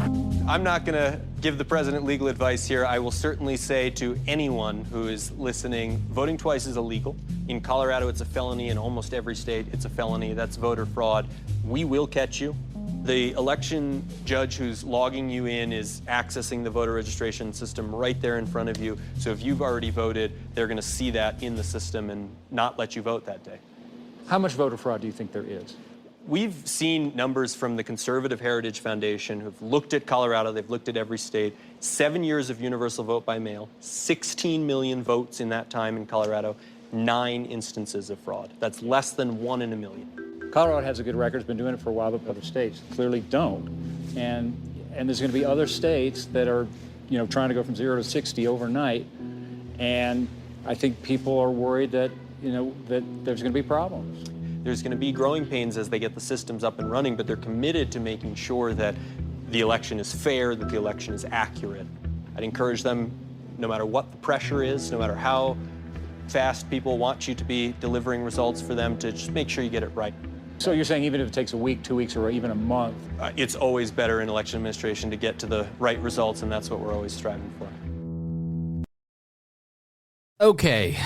I'm not going to give the president legal advice here. I will certainly say to anyone who is listening, voting twice is illegal. In Colorado, it's a felony. In almost every state, it's a felony. That's voter fraud. We will catch you. The election judge who's logging you in is accessing the voter registration system right there in front of you. So if you've already voted, they're going to see that in the system and not let you vote that day. How much voter fraud do you think there is? We've seen numbers from the Conservative Heritage Foundation who've looked at Colorado. They've looked at every state. 7 years of universal vote by mail, 16 million votes in that time in Colorado, 9 instances of fraud. That's less than 1 in a million. Colorado has a good record. It's been doing it for a while, but other states clearly don't. And there's going to be other states that are, trying to go from 0 to 60 overnight. And I think people are worried that, that there's going to be problems. There's going to be growing pains as they get the systems up and running, but they're committed to making sure that the election is fair, that the election is accurate. I'd encourage them, no matter what the pressure is, no matter how fast people want you to be delivering results for them, to just make sure you get it right. So you're saying even if it takes a week, 2 weeks, or even a month? It's always better in election administration to get to the right results, and that's what we're always striving for. Okay.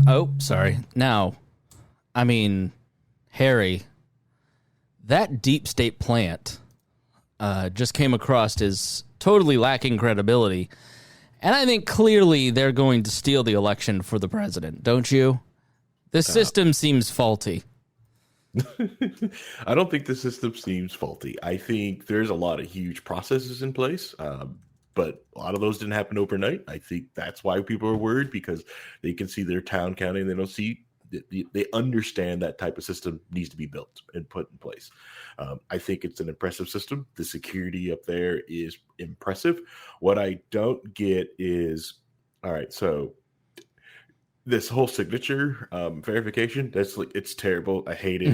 Oh, sorry. Now, Harry, that deep state plant just came across as totally lacking credibility. And I think clearly they're going to steal the election for the president, don't you? The system seems faulty. I don't think the system seems faulty. I think there's a lot of huge processes in place, but a lot of those didn't happen overnight. I think that's why people are worried, because they can see their town counting. They don't see, they understand that type of system needs to be built and put in place. I think it's an impressive system. The security up there is impressive. What I don't get is, all right, so this whole signature verification, it's terrible. I hate it.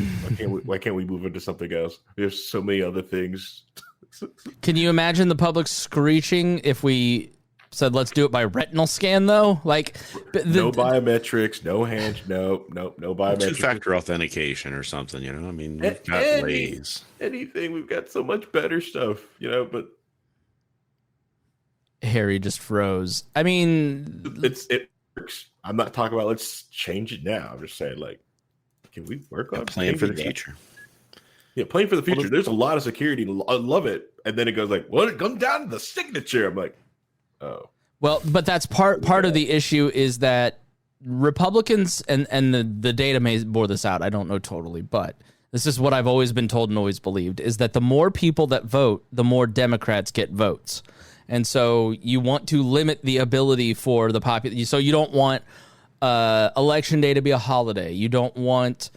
Why can't we move into something else? There's so many other things. Can you imagine the public screeching if we said, let's do it by retinal scan, though. Like, no biometrics, no hands, no biometrics. Two-factor authentication or something, you know? I mean, we've got ways. Anything. We've got so much better stuff, you know, but Harry just froze. I mean, it works. I'm not talking about let's change it now. I'm just saying, like, can we work on plan for the future? Yeah, playing for the future. There's a lot of security. I love it. And then it goes like, well, it comes down to the signature. I'm like, oh. Well, but that's part of the issue is that Republicans and the data may bore this out. I don't know totally, but this is what I've always been told and always believed is that the more people that vote, the more Democrats get votes. And so you want to limit the ability for the population. So you don't want election day to be a holiday. You don't want...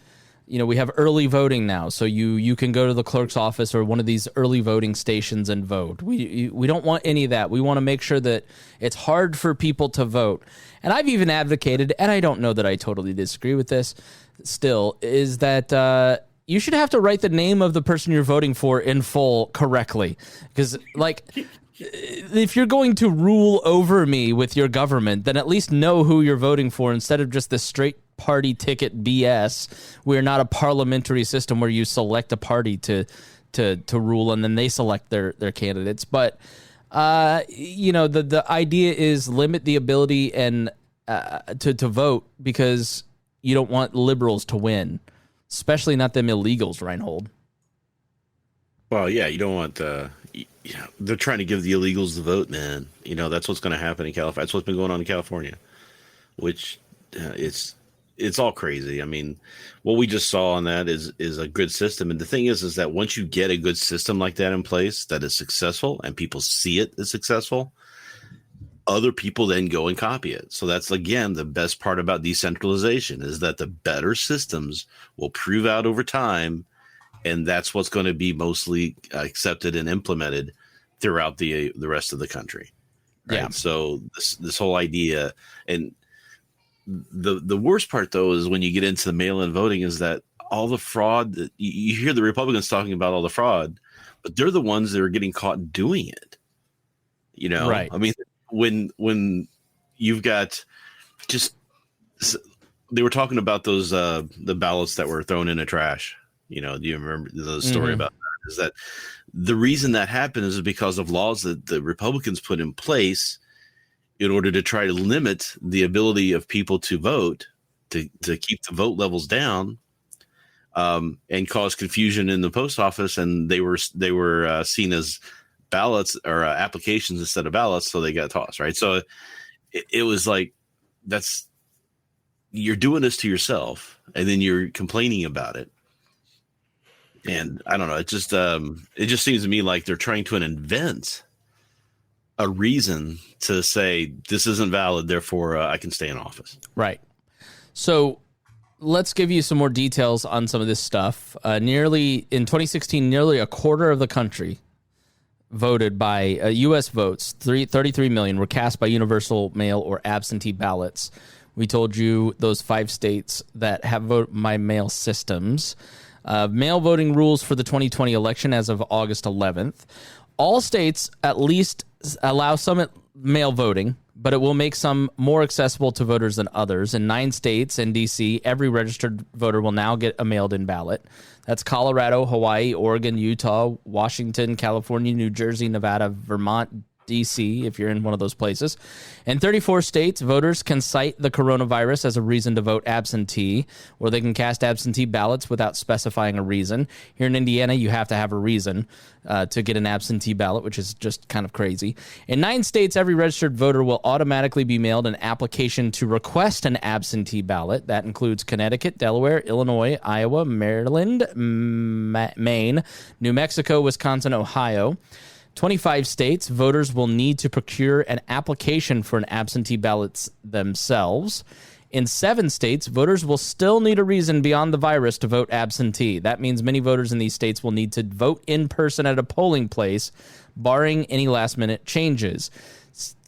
we have early voting now, so you can go to the clerk's office or one of these early voting stations and vote. We don't want any of that. We want to make sure that it's hard for people to vote. And I've even advocated, and I don't know that I totally disagree with this still, is that you should have to write the name of the person you're voting for in full correctly. Because, like, if you're going to rule over me with your government, then at least know who you're voting for instead of just this straight party ticket BS. We're not a parliamentary system where you select a party to rule and then they select their candidates. But the idea is limit the ability and to vote because you don't want liberals to win, especially not them illegals, Rhinehold. Well, yeah, you don't want they're trying to give the illegals the vote, man. That's what's going to happen in California. That's what's been going on in California, which it's all crazy. I mean, what we just saw on that is a good system. And the thing is that once you get a good system like that in place that is successful and people see it as successful, other people then go and copy it. So that's, again, the best part about decentralization is that the better systems will prove out over time. And that's what's going to be mostly accepted and implemented throughout the rest of the country. Right? Yeah. So this whole idea, and the worst part though is when you get into the mail-in voting is that all the fraud that you hear the Republicans talking about all the fraud, but they're the ones that are getting caught doing it. Right? I mean, when you've got they were talking about those the ballots that were thrown in a trash. Do you remember the story about that? Is that the reason that happened is because of laws that the Republicans put in place in order to try to limit the ability of people to vote, to keep the vote levels down, and cause confusion in the post office. And they were seen as ballots or applications instead of ballots, so they got tossed. Right. So it was like you're doing this to yourself, and then you're complaining about it. And I don't know. It just seems to me like they're trying to invent a reason to say this isn't valid, therefore I can stay in office. Right. So let's give you some more details on some of this stuff. In 2016, nearly a quarter of the country voted by U.S. votes. 33 million were cast by universal mail or absentee ballots. We told you those 5 states that have vote by mail systems. Mail voting rules for the 2020 election as of August 11th. All states at least allow some mail voting, but it will make some more accessible to voters than others. In 9 states and D.C., every registered voter will now get a mailed-in ballot. That's Colorado, Hawaii, Oregon, Utah, Washington, California, New Jersey, Nevada, Vermont, D.C., if you're in one of those places. In 34 states, voters can cite the coronavirus as a reason to vote absentee, or they can cast absentee ballots without specifying a reason. Here in Indiana, you have to have a reason to get an absentee ballot, which is just kind of crazy. In 9 states, every registered voter will automatically be mailed an application to request an absentee ballot. That includes Connecticut, Delaware, Illinois, Iowa, Maryland, Maine, New Mexico, Wisconsin, Ohio. 25 states, voters will need to procure an application for an absentee ballot themselves. In 7 states, voters will still need a reason beyond the virus to vote absentee. That means many voters in these states will need to vote in person at a polling place, barring any last-minute changes.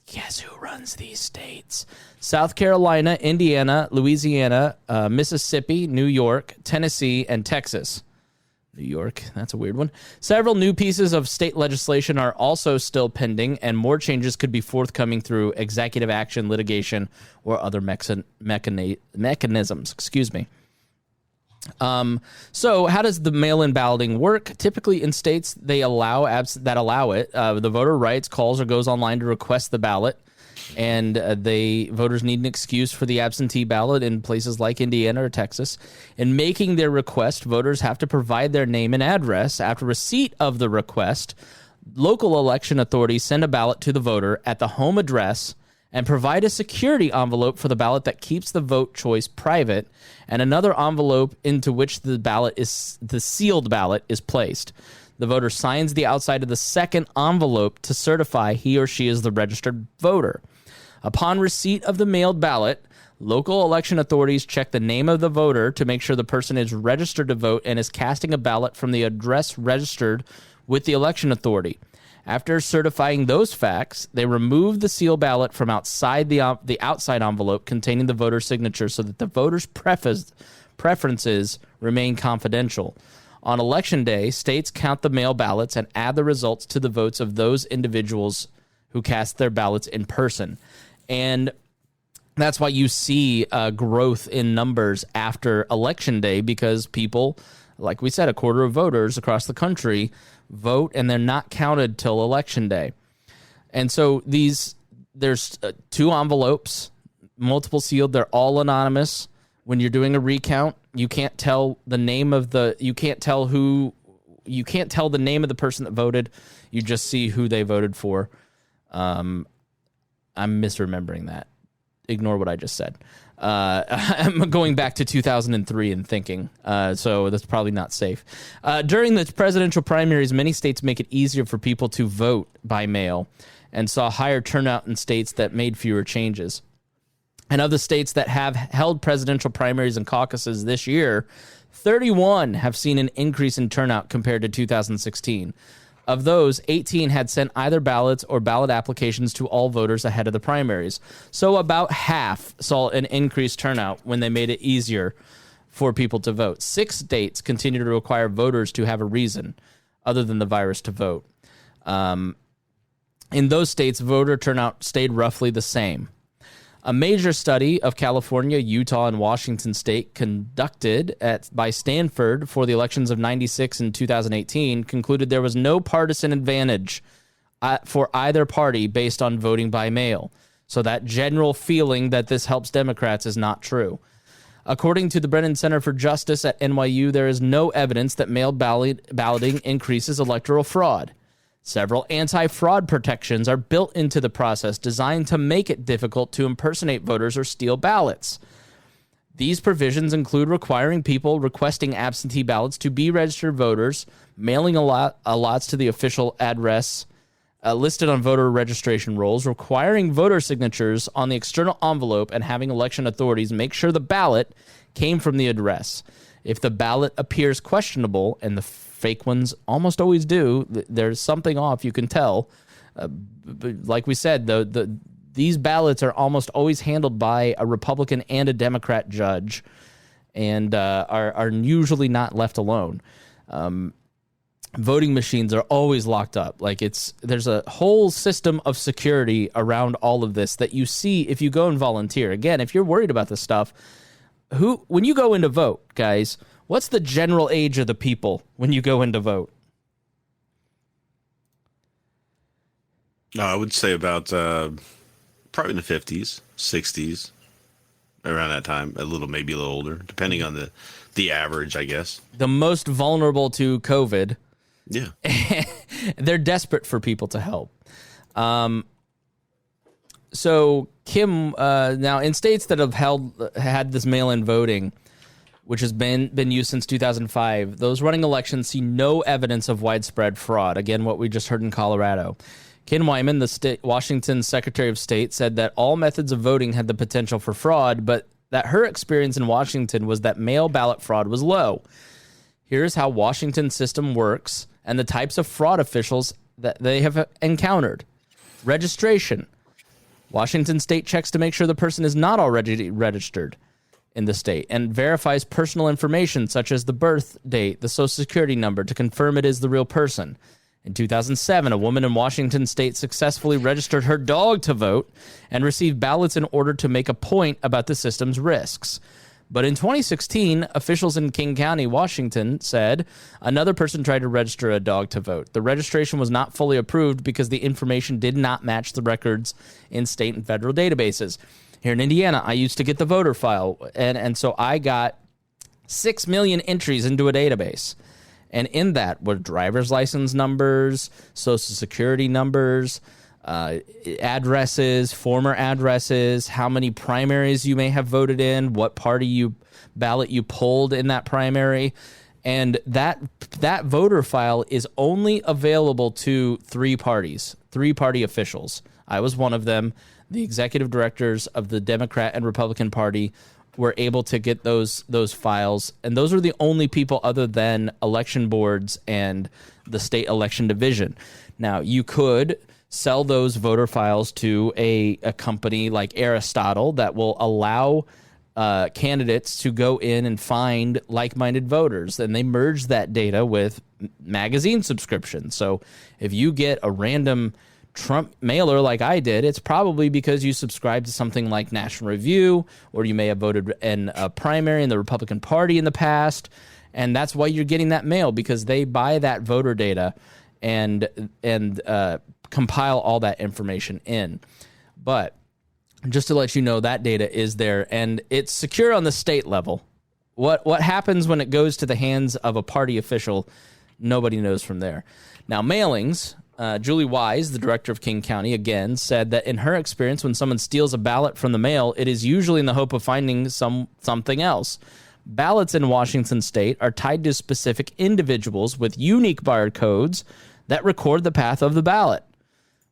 Guess who runs these states? South Carolina, Indiana, Louisiana, Mississippi, New York, Tennessee, and Texas. New York. That's a weird one. Several new pieces of state legislation are also still pending, and more changes could be forthcoming through executive action, litigation, or other mechanisms. Excuse me. So how does the mail-in balloting work? Typically in states that allow it, the voter writes, calls, or goes online to request the ballot. And voters need an excuse for the absentee ballot in places like Indiana or Texas. In making their request, voters have to provide their name and address. After receipt of the request, local election authorities send a ballot to the voter at the home address and provide a security envelope for the ballot that keeps the vote choice private, and another envelope into which the sealed ballot is placed. The voter signs the outside of the second envelope to certify he or she is the registered voter. Upon receipt of the mailed ballot, local election authorities check the name of the voter to make sure the person is registered to vote and is casting a ballot from the address registered with the election authority. After certifying those facts, they remove the sealed ballot from outside the outside envelope containing the voter's signature so that the voter's preferences remain confidential. On Election Day, states count the mail ballots and add the results to the votes of those individuals who cast their ballots in person. And that's why you see growth in numbers after Election Day, because people, like we said, a quarter of voters across the country vote, and they're not counted till Election Day. And so there's two envelopes, multiple sealed. They're all anonymous. When you're doing a recount, you can't tell the name of the name of the person that voted. You just see who they voted for. I'm misremembering that. Ignore what I just said. I'm going back to 2003 and thinking, so that's probably not safe. During the presidential primaries, many states make it easier for people to vote by mail and saw higher turnout in states that made fewer changes. And of the states that have held presidential primaries and caucuses this year, 31 have seen an increase in turnout compared to 2016. Of those, 18 had sent either ballots or ballot applications to all voters ahead of the primaries. So about half saw an increased turnout when they made it easier for people to vote. 6 states continue to require voters to have a reason other than the virus to vote. In those states, voter turnout stayed roughly the same. A major study of California, Utah, and Washington state conducted by Stanford for the elections of 96 and 2018 concluded there was no partisan advantage for either party based on voting by mail. So that general feeling that this helps Democrats is not true. According to the Brennan Center for Justice at NYU, there is no evidence that mail balloting increases electoral fraud. Several anti-fraud protections are built into the process designed to make it difficult to impersonate voters or steal ballots. These provisions include requiring people requesting absentee ballots to be registered voters, mailing lots to the official address listed on voter registration rolls, requiring voter signatures on the external envelope, and having election authorities make sure the ballot came from the address. If the ballot appears questionable, and the fake ones almost always do, there's something off, you can tell. Like we said, these ballots are almost always handled by a Republican and a Democrat judge, and are usually not left alone. Voting machines are always locked up. There's a whole system of security around all of this that you see if you go and volunteer. Again, if you're worried about this stuff, when you go in to vote, guys, what's the general age of the people when you go in to vote? No, I would say about probably in the 50s, 60s, around that time. Maybe a little older, depending on the average, I guess. The most vulnerable to COVID. Yeah. They're desperate for people to help. So Kim, now in states that have had this mail-in voting, which has been used since 2005, those running elections see no evidence of widespread fraud. Again, what we just heard in Colorado. Ken Wyman, the Washington Secretary of State, said that all methods of voting had the potential for fraud, but that her experience in Washington was that mail ballot fraud was low. Here's how Washington's system works and the types of fraud officials that they have encountered. Registration. Washington State checks to make sure the person is not already registered. in the state and verifies personal information such as the birth date, the social security number to confirm it is the real person. In 2007, a woman in Washington state successfully registered her dog to vote and received ballots in order to make a point about the system's risks. But in 2016, officials in King County, Washington, said another person tried to register a dog to vote. The registration was not fully approved because the information did not match the records in state and federal databases. Here in Indiana, I used to get the voter file, and so I got 6 million entries into a database. And in that were driver's license numbers, social security numbers, addresses, former addresses, how many primaries you may have voted in, what ballot you pulled in that primary. And that voter file is only available to three party officials. I was one of them. The executive directors of the Democrat and Republican Party were able to get those files, and those are the only people other than election boards and the state election division. Now, you could sell those voter files to a company like Aristotle that will allow candidates to go in and find like-minded voters, and they merge that data with magazine subscriptions. So if you get a random Trump mailer like I did, it's probably because you subscribe to something like National Review, or you may have voted in a primary in the Republican Party in the past, and that's why you're getting that mail, because they buy that voter data and compile all that information in. But just to let you know, that data is there, and it's secure on the state level. What happens when it goes to the hands of a party official, nobody knows from there. Now, mailings. Julie Wise, the director of King County, again, said that in her experience, when someone steals a ballot from the mail, it is usually in the hope of finding something else. Ballots in Washington state are tied to specific individuals with unique barcodes that record the path of the ballot.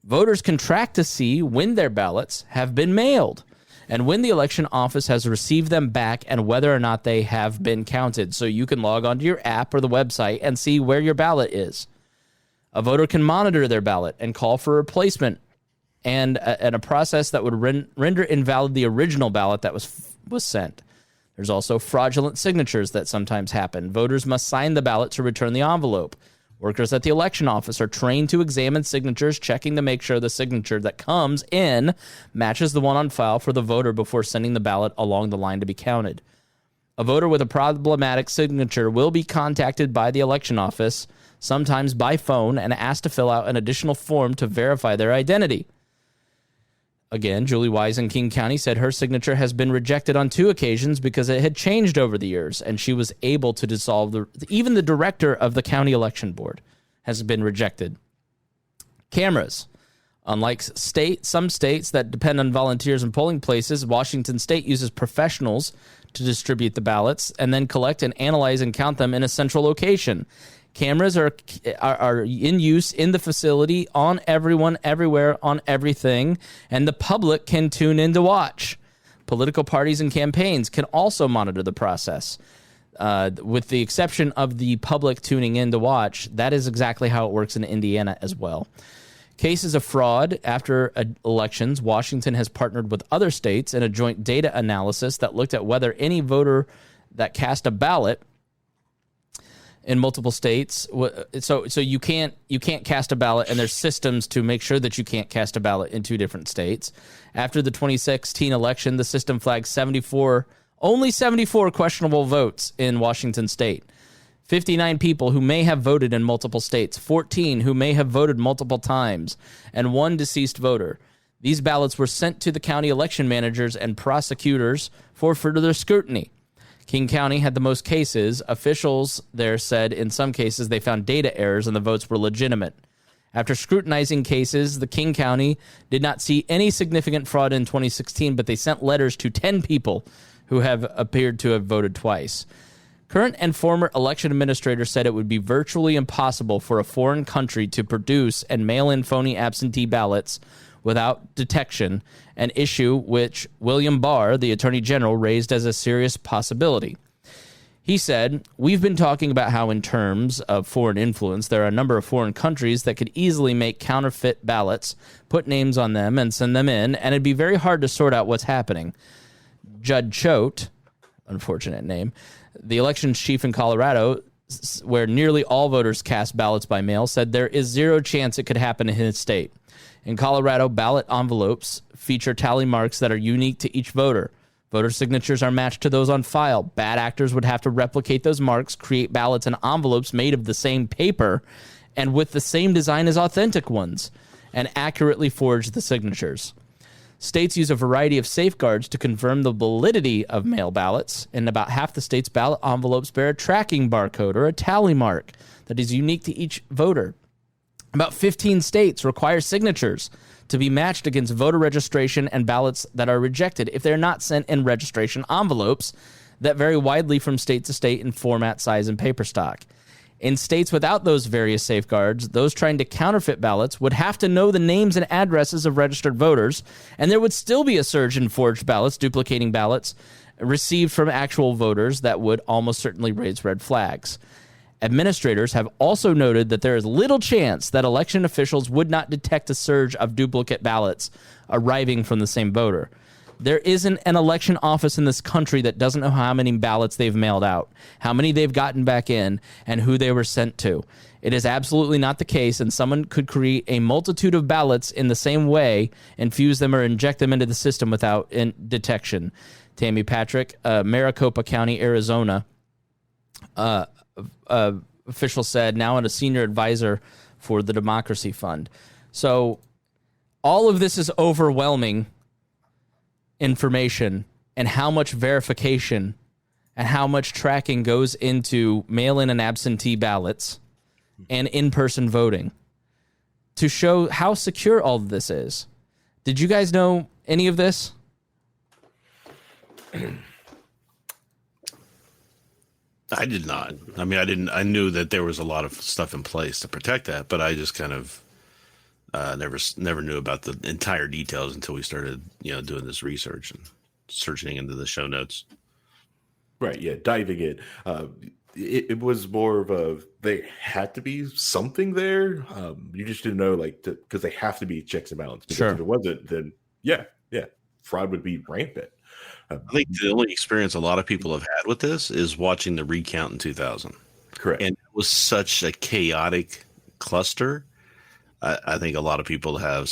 Voters can track to see when their ballots have been mailed and when the election office has received them back and whether or not they have been counted. So you can log onto your app or the website and see where your ballot is. A voter can monitor their ballot and call for replacement, and a process that would render invalid the original ballot that was sent. There's also fraudulent signatures that sometimes happen. Voters must sign the ballot to return the envelope. Workers at the election office are trained to examine signatures, checking to make sure the signature that comes in matches the one on file for the voter before sending the ballot along the line to be counted. A voter with a problematic signature will be contacted by the election office, sometimes by phone, and asked to fill out an additional form to verify their identity. Again, Julie Wise in King County said her signature has been rejected on 2 occasions because it had changed over the years, and she was able to dissolve even the director of the county election board has been rejected. Cameras. Unlike some states that depend on volunteers and polling places, Washington state uses professionals to distribute the ballots and then collect and analyze and count them in a central location. Cameras are in use in the facility, on everyone, everywhere, on everything, and the public can tune in to watch. Political parties and campaigns can also monitor the process. With the exception of the public tuning in to watch, that is exactly how it works in Indiana as well. Cases of fraud after elections, Washington has partnered with other states in a joint data analysis that looked at whether any voter that cast a ballot in multiple states. So you can't cast a ballot, and there's systems to make sure that you can't cast a ballot in 2 different states. After the 2016 election, the system flagged only 74 questionable votes in Washington state. 59 people who may have voted in multiple states, 14 who may have voted multiple times, and 1 deceased voter. These ballots were sent to the county election managers and prosecutors for further scrutiny. King County had the most cases. Officials there said in some cases they found data errors and the votes were legitimate. After scrutinizing cases, the King County did not see any significant fraud in 2016, but they sent letters to 10 people who have appeared to have voted twice. Current and former election administrators said it would be virtually impossible for a foreign country to produce and mail in phony absentee ballots without detection, an issue which William Barr, the Attorney General, raised as a serious possibility. He said, "We've been talking about how in terms of foreign influence, there are a number of foreign countries that could easily make counterfeit ballots, put names on them, and send them in, and it'd be very hard to sort out what's happening." Judd Choate, unfortunate name, the elections chief in Colorado, where nearly all voters cast ballots by mail, said there is zero chance it could happen in his state. In Colorado, ballot envelopes feature tally marks that are unique to each voter. Voter signatures are matched to those on file. Bad actors would have to replicate those marks, create ballots in envelopes made of the same paper and with the same design as authentic ones, and accurately forge the signatures. States use a variety of safeguards to confirm the validity of mail ballots. In about half the states, ballot envelopes bear a tracking barcode or a tally mark that is unique to each voter. About 15 states require signatures to be matched against voter registration and ballots that are rejected if they're not sent in registration envelopes that vary widely from state to state in format, size, and paper stock. In states without those various safeguards, those trying to counterfeit ballots would have to know the names and addresses of registered voters, and there would still be a surge in forged ballots, duplicating ballots received from actual voters that would almost certainly raise red flags. Administrators have also noted that there is little chance that election officials would not detect a surge of duplicate ballots arriving from the same voter. There isn't an election office in this country that doesn't know how many ballots they've mailed out, how many they've gotten back in, and who they were sent to. It is absolutely not the case, and someone could create a multitude of ballots in the same way, infuse them or inject them into the system without detection. Tammy Patrick, Maricopa County, Arizona, official said, now a senior advisor for the Democracy Fund. So all of this is overwhelming information, and how much verification and how much tracking goes into mail-in and absentee ballots and in-person voting to show how secure all of this is. Did you guys know any of this? I did not. I mean, I knew that there was a lot of stuff in place to protect that, but I just kind of never knew about the entire details until we started, doing this research and searching into the show notes. Right. Yeah. Diving in. It was more of they had to be something there. You just didn't know, because they have to be checks and balances. Because sure. If it wasn't, then yeah, fraud would be rampant. I think the only experience a lot of people have had with this is watching the recount in 2000. Correct. And it was such a chaotic cluster. I think a lot of people have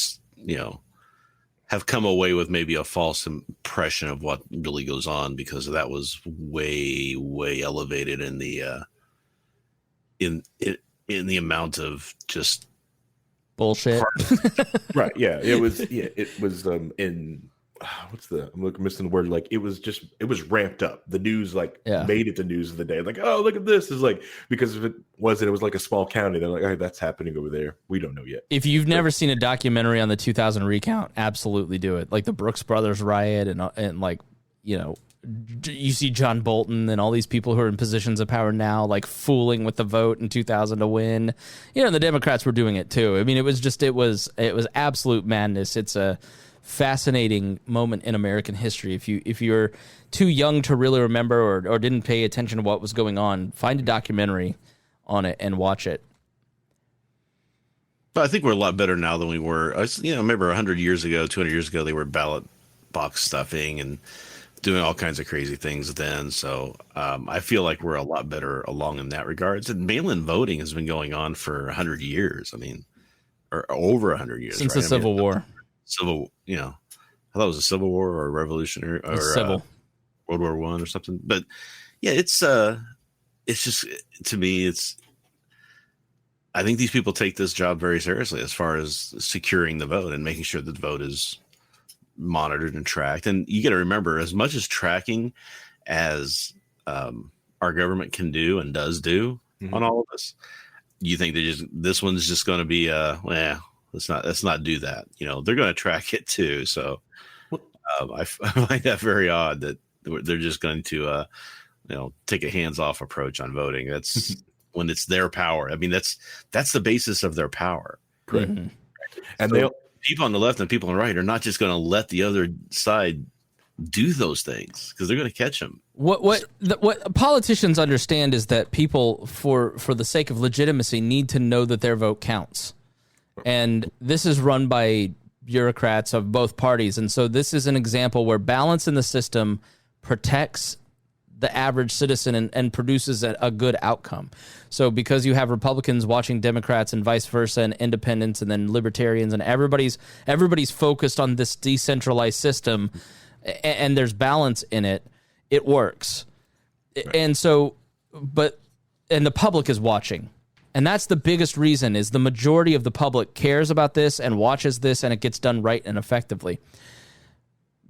come away with maybe a false impression of what really goes on because that was way, way elevated in the in the amount of just bullshit. Right. Yeah. It was. Yeah. It was. I'm missing the word. It was ramped up. The news made it the news of the day. Oh, look at this. Is because if it wasn't, it was a small county. They're hey, that's happening over there. We don't know yet. If you've never seen a documentary on the 2000 recount, absolutely do it. The Brooks Brothers riot and you see John Bolton and all these people who are in positions of power now, fooling with the vote in 2000 to win. The Democrats were doing it too. I mean, it was absolute madness. It's a fascinating moment in American history. If you're too young to really remember or didn't pay attention to what was going on, find a documentary on it and watch it. But I think we're a lot better now than we were. I remember 100 years ago, 200 years ago, they were ballot box stuffing and doing all kinds of crazy things then. So I feel like we're a lot better along in that regards. And mail-in voting has been going on for 100 years. I mean, or over 100 years. Since the Civil War. I thought it was a Civil War or a Revolutionary or Civil World War I or something. But yeah, it's just, to me, I think these people take this job very seriously as far as securing the vote and making sure that the vote is monitored and tracked. And you got to remember, as much as tracking as our government can do and does do on all of this, you think this one's just going to be let's not do that. They're going to track it too. So I find that very odd that they're just going to take a hands-off approach on voting. That's when it's their power. I mean, that's the basis of their power. Correct. Mm-hmm. And so people on the left and people on the right are not just going to let the other side do those things because they're going to catch them. What politicians understand is that people, for the sake of legitimacy, need to know that their vote counts. And this is run by bureaucrats of both parties. And so this is an example where balance in the system protects the average citizen and produces a good outcome. So because you have Republicans watching Democrats and vice versa, and independents and then libertarians, and everybody's focused on this decentralized system, and there's balance in it, it works. Right. And so, and the public is watching. And that's the biggest reason, is the majority of the public cares about this and watches this, and it gets done right and effectively.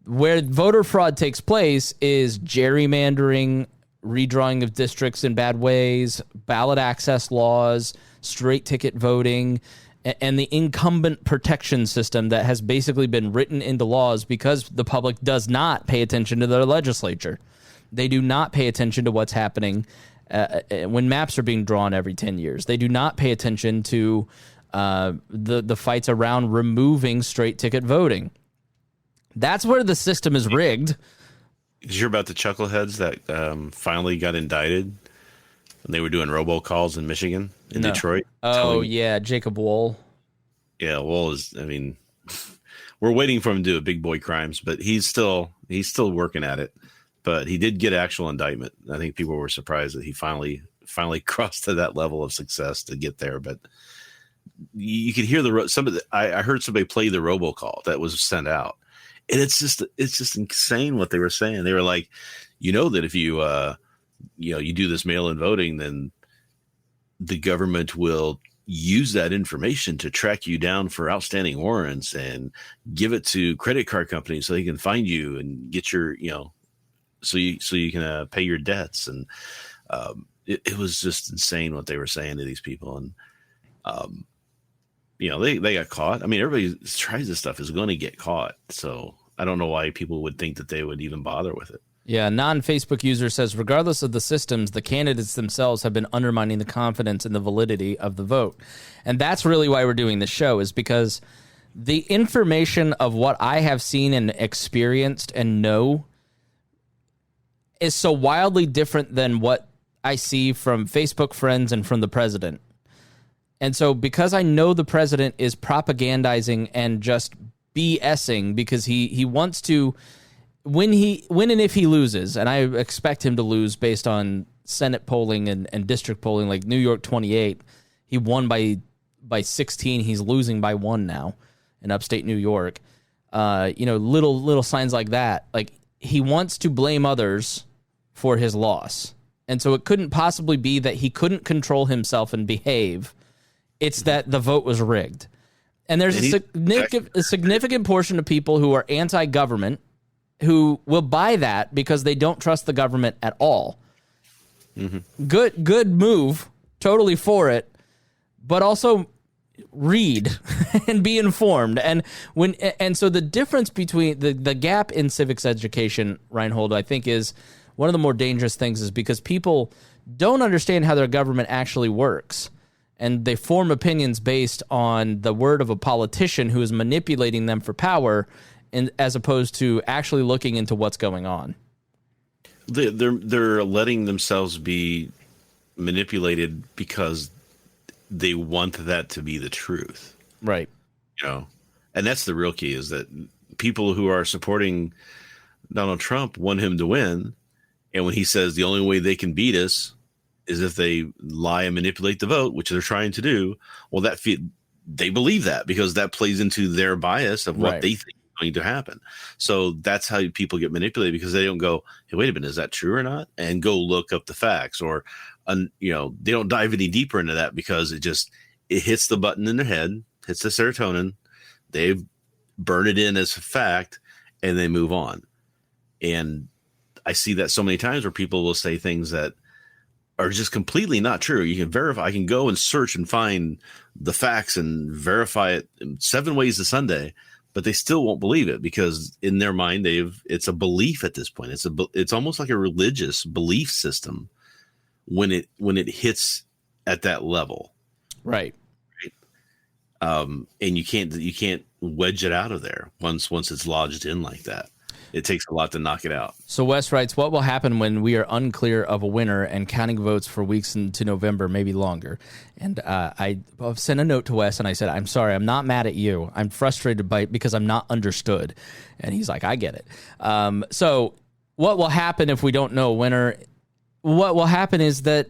Where voter fraud takes place is gerrymandering, redrawing of districts in bad ways, ballot access laws, straight ticket voting, and the incumbent protection system that has basically been written into laws because the public does not pay attention to their legislature. They do not pay attention to what's happening when maps are being drawn every 10 years. They do not pay attention to the fights around removing straight ticket voting. That's where the system is rigged. Did you hear about the chuckleheads that finally got indicted when they were doing robocalls in Michigan, in Detroit? Oh, yeah, Jacob Wohl. Yeah, Wohl is, I mean, we're waiting for him to do big boy crimes, but he's still working at it. But he did get actual indictment. I think people were surprised that he finally crossed to that level of success to get there. But you could hear I heard somebody play the robocall that was sent out. And it's just insane what they were saying. They were like, that if you you do this mail-in voting, then the government will use that information to track you down for outstanding warrants and give it to credit card companies so they can find you and get your, so you can pay your debts. And it was just insane what they were saying to these people. And they got caught. I mean, everybody who tries this stuff is going to get caught. So I don't know why people would think that they would even bother with it. Yeah, non-Facebook user says, regardless of the systems, the candidates themselves have been undermining the confidence in the validity of the vote. And that's really why we're doing this show, is because the information of what I have seen and experienced and know is so wildly different than what I see from Facebook friends and from the president. And so because I know the president is propagandizing and just BSing because he wants to, when and if he loses, and I expect him to lose based on Senate polling and district polling, like New York 28, he won by 16. He's losing by 1 now in upstate New York. Little signs like that. Like, he wants to blame others for his loss. And so it couldn't possibly be that he couldn't control himself and behave. It's that the vote was rigged. And there's a significant portion of people who are anti-government who will buy that because they don't trust the government at all. Mm-hmm. Good move, totally for it, but also read and be informed. And so the difference between the gap in civics education, Rhinehold, I think is one of the more dangerous things, is because people don't understand how their government actually works. And they form opinions based on the word of a politician who is manipulating them for power, as opposed to actually looking into what's going on. They're letting themselves be manipulated because they want that to be the truth. Right. And that's the real key, is that people who are supporting Donald Trump want him to win. And when he says the only way they can beat us is if they lie and manipulate the vote, which they're trying to do, well, they believe that because that plays into their bias of what they think is going to happen. So that's how people get manipulated, because they don't go, hey, wait a minute, is that true or not? And go look up the facts, or, they don't dive any deeper into that because it hits the button in their head, hits the serotonin, they burn it in as a fact, and they move on. And I see that so many times where people will say things that are just completely not true. You can verify. I can go and search and find the facts and verify it in 7 ways to Sunday, but they still won't believe it because in their mind, it's a belief at this point. It's almost like a religious belief system when it hits at that level. Right. And you can't wedge it out of there once it's lodged in like that. It takes a lot to knock it out. So Wes writes, what will happen when we are unclear of a winner and counting votes for weeks into November, maybe longer? And I sent a note to Wes and I said, I'm sorry, I'm not mad at you. I'm frustrated because I'm not understood. And he's like, I get it. So what will happen if we don't know a winner? What will happen is that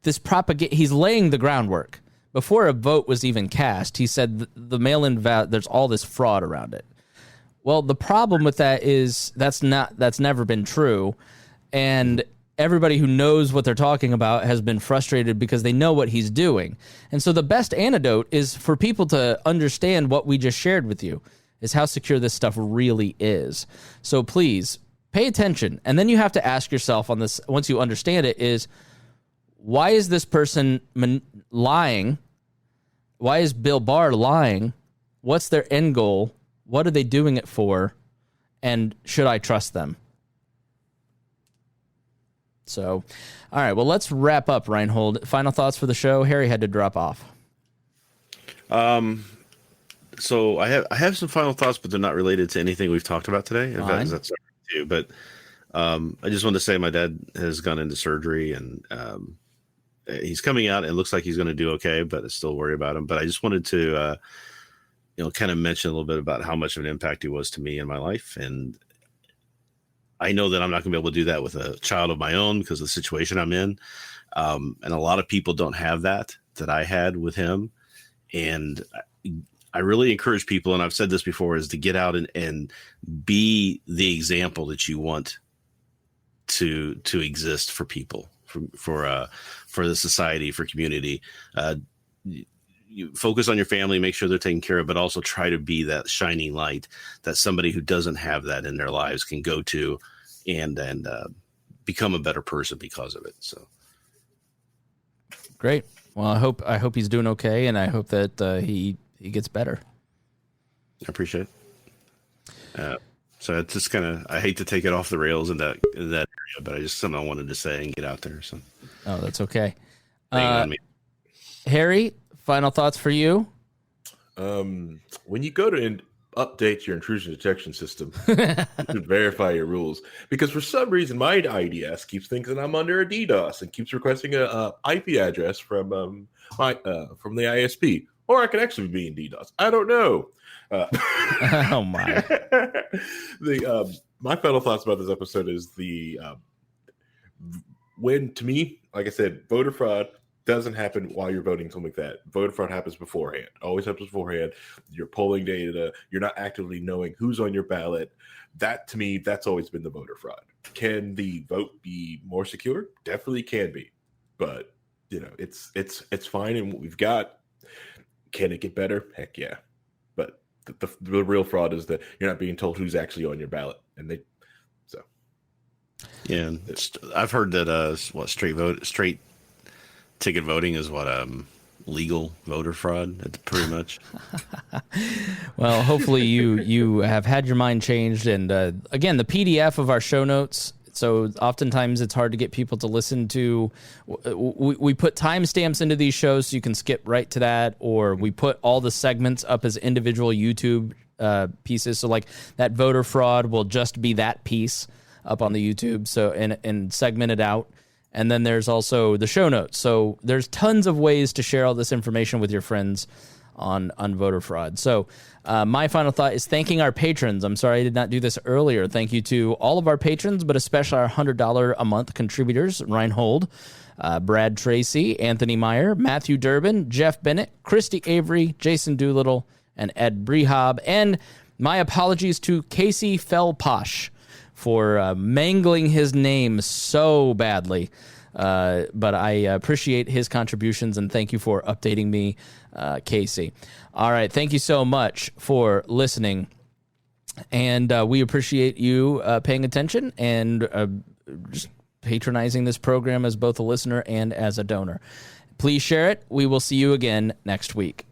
this propaganda, he's laying the groundwork. Before a vote was even cast, he said the mail-in vote, there's all this fraud around it. Well, the problem with that is that's never been true. And everybody who knows what they're talking about has been frustrated because they know what he's doing. And so the best antidote is for people to understand what we just shared with you, is how secure this stuff really is. So please pay attention. And then you have to ask yourself on this, once you understand it, is why is this person lying? Why is Bill Barr lying? What's their end goal? What are they doing it for? And should I trust them? So, all right, well, let's wrap up, Rhinehold. Final thoughts for the show? Harry had to drop off. So I have some final thoughts, but they're not related to anything we've talked about today. If that's too. But I just wanted to say my dad has gone into surgery, and he's coming out. It looks like he's going to do okay, but I still worry about him. But I just wanted to, kind of mention a little bit about how much of an impact he was to me in my life. And I know that I'm not going to be able to do that with a child of my own because of the situation I'm in. And a lot of people don't have that I had with him. And I really encourage people, and I've said this before, is to get out and be the example that you want to exist for people, for the society, for community. You focus on your family, make sure they're taken care of, but also try to be that shining light that somebody who doesn't have that in their lives can go to and become a better person because of it. So great. Well, I hope he's doing okay, and I hope that he gets better. I appreciate it. So it's just I hate to take it off the rails in that area, but I just something I wanted to say and get out there. So, oh, that's okay. Harry, final thoughts for you? When you go to update your intrusion detection system, you should verify your rules, because for some reason my IDS keeps thinking I'm under a DDoS and keeps requesting a IP address from the ISP, or I could actually be in DDoS. I don't know. Oh my! My final thoughts about this episode is when, to me, like I said, voter fraud doesn't happen while you're voting, something like that. Voter fraud happens beforehand. Always happens beforehand. Your polling data, you're not actively knowing who's on your ballot. That, to me, that's always been the voter fraud. Can the vote be more secure? Definitely can be. But, it's fine in what we've got. Can it get better? Heck yeah. But the real fraud is that you're not being told who's actually on your ballot. Yeah, I've heard that straight ticket voting is legal voter fraud. It's pretty much. Well, hopefully you have had your mind changed, and again, the PDF of our show notes. So oftentimes it's hard to get people to listen to. We put timestamps into these shows so you can skip right to that, or we put all the segments up as individual YouTube pieces. So like that voter fraud will just be that piece up on the YouTube. So and segment it out. And then there's also the show notes. So there's tons of ways to share all this information with your friends on voter fraud. So my final thought is thanking our patrons. I'm sorry I did not do this earlier. Thank you to all of our patrons, but especially our $100 a month contributors: Rhinehold, Brad Tracy, Anthony Meyer, Matthew Durbin, Jeff Bennett, Christy Avery, Jason Doolittle, and Ed Brehab. And my apologies to Casey Fellposh for mangling his name so badly. But I appreciate his contributions, and thank you for updating me, Casey. All right, thank you so much for listening, and we appreciate you paying attention and just patronizing this program as both a listener and as a donor. Please share it. We will see you again next week.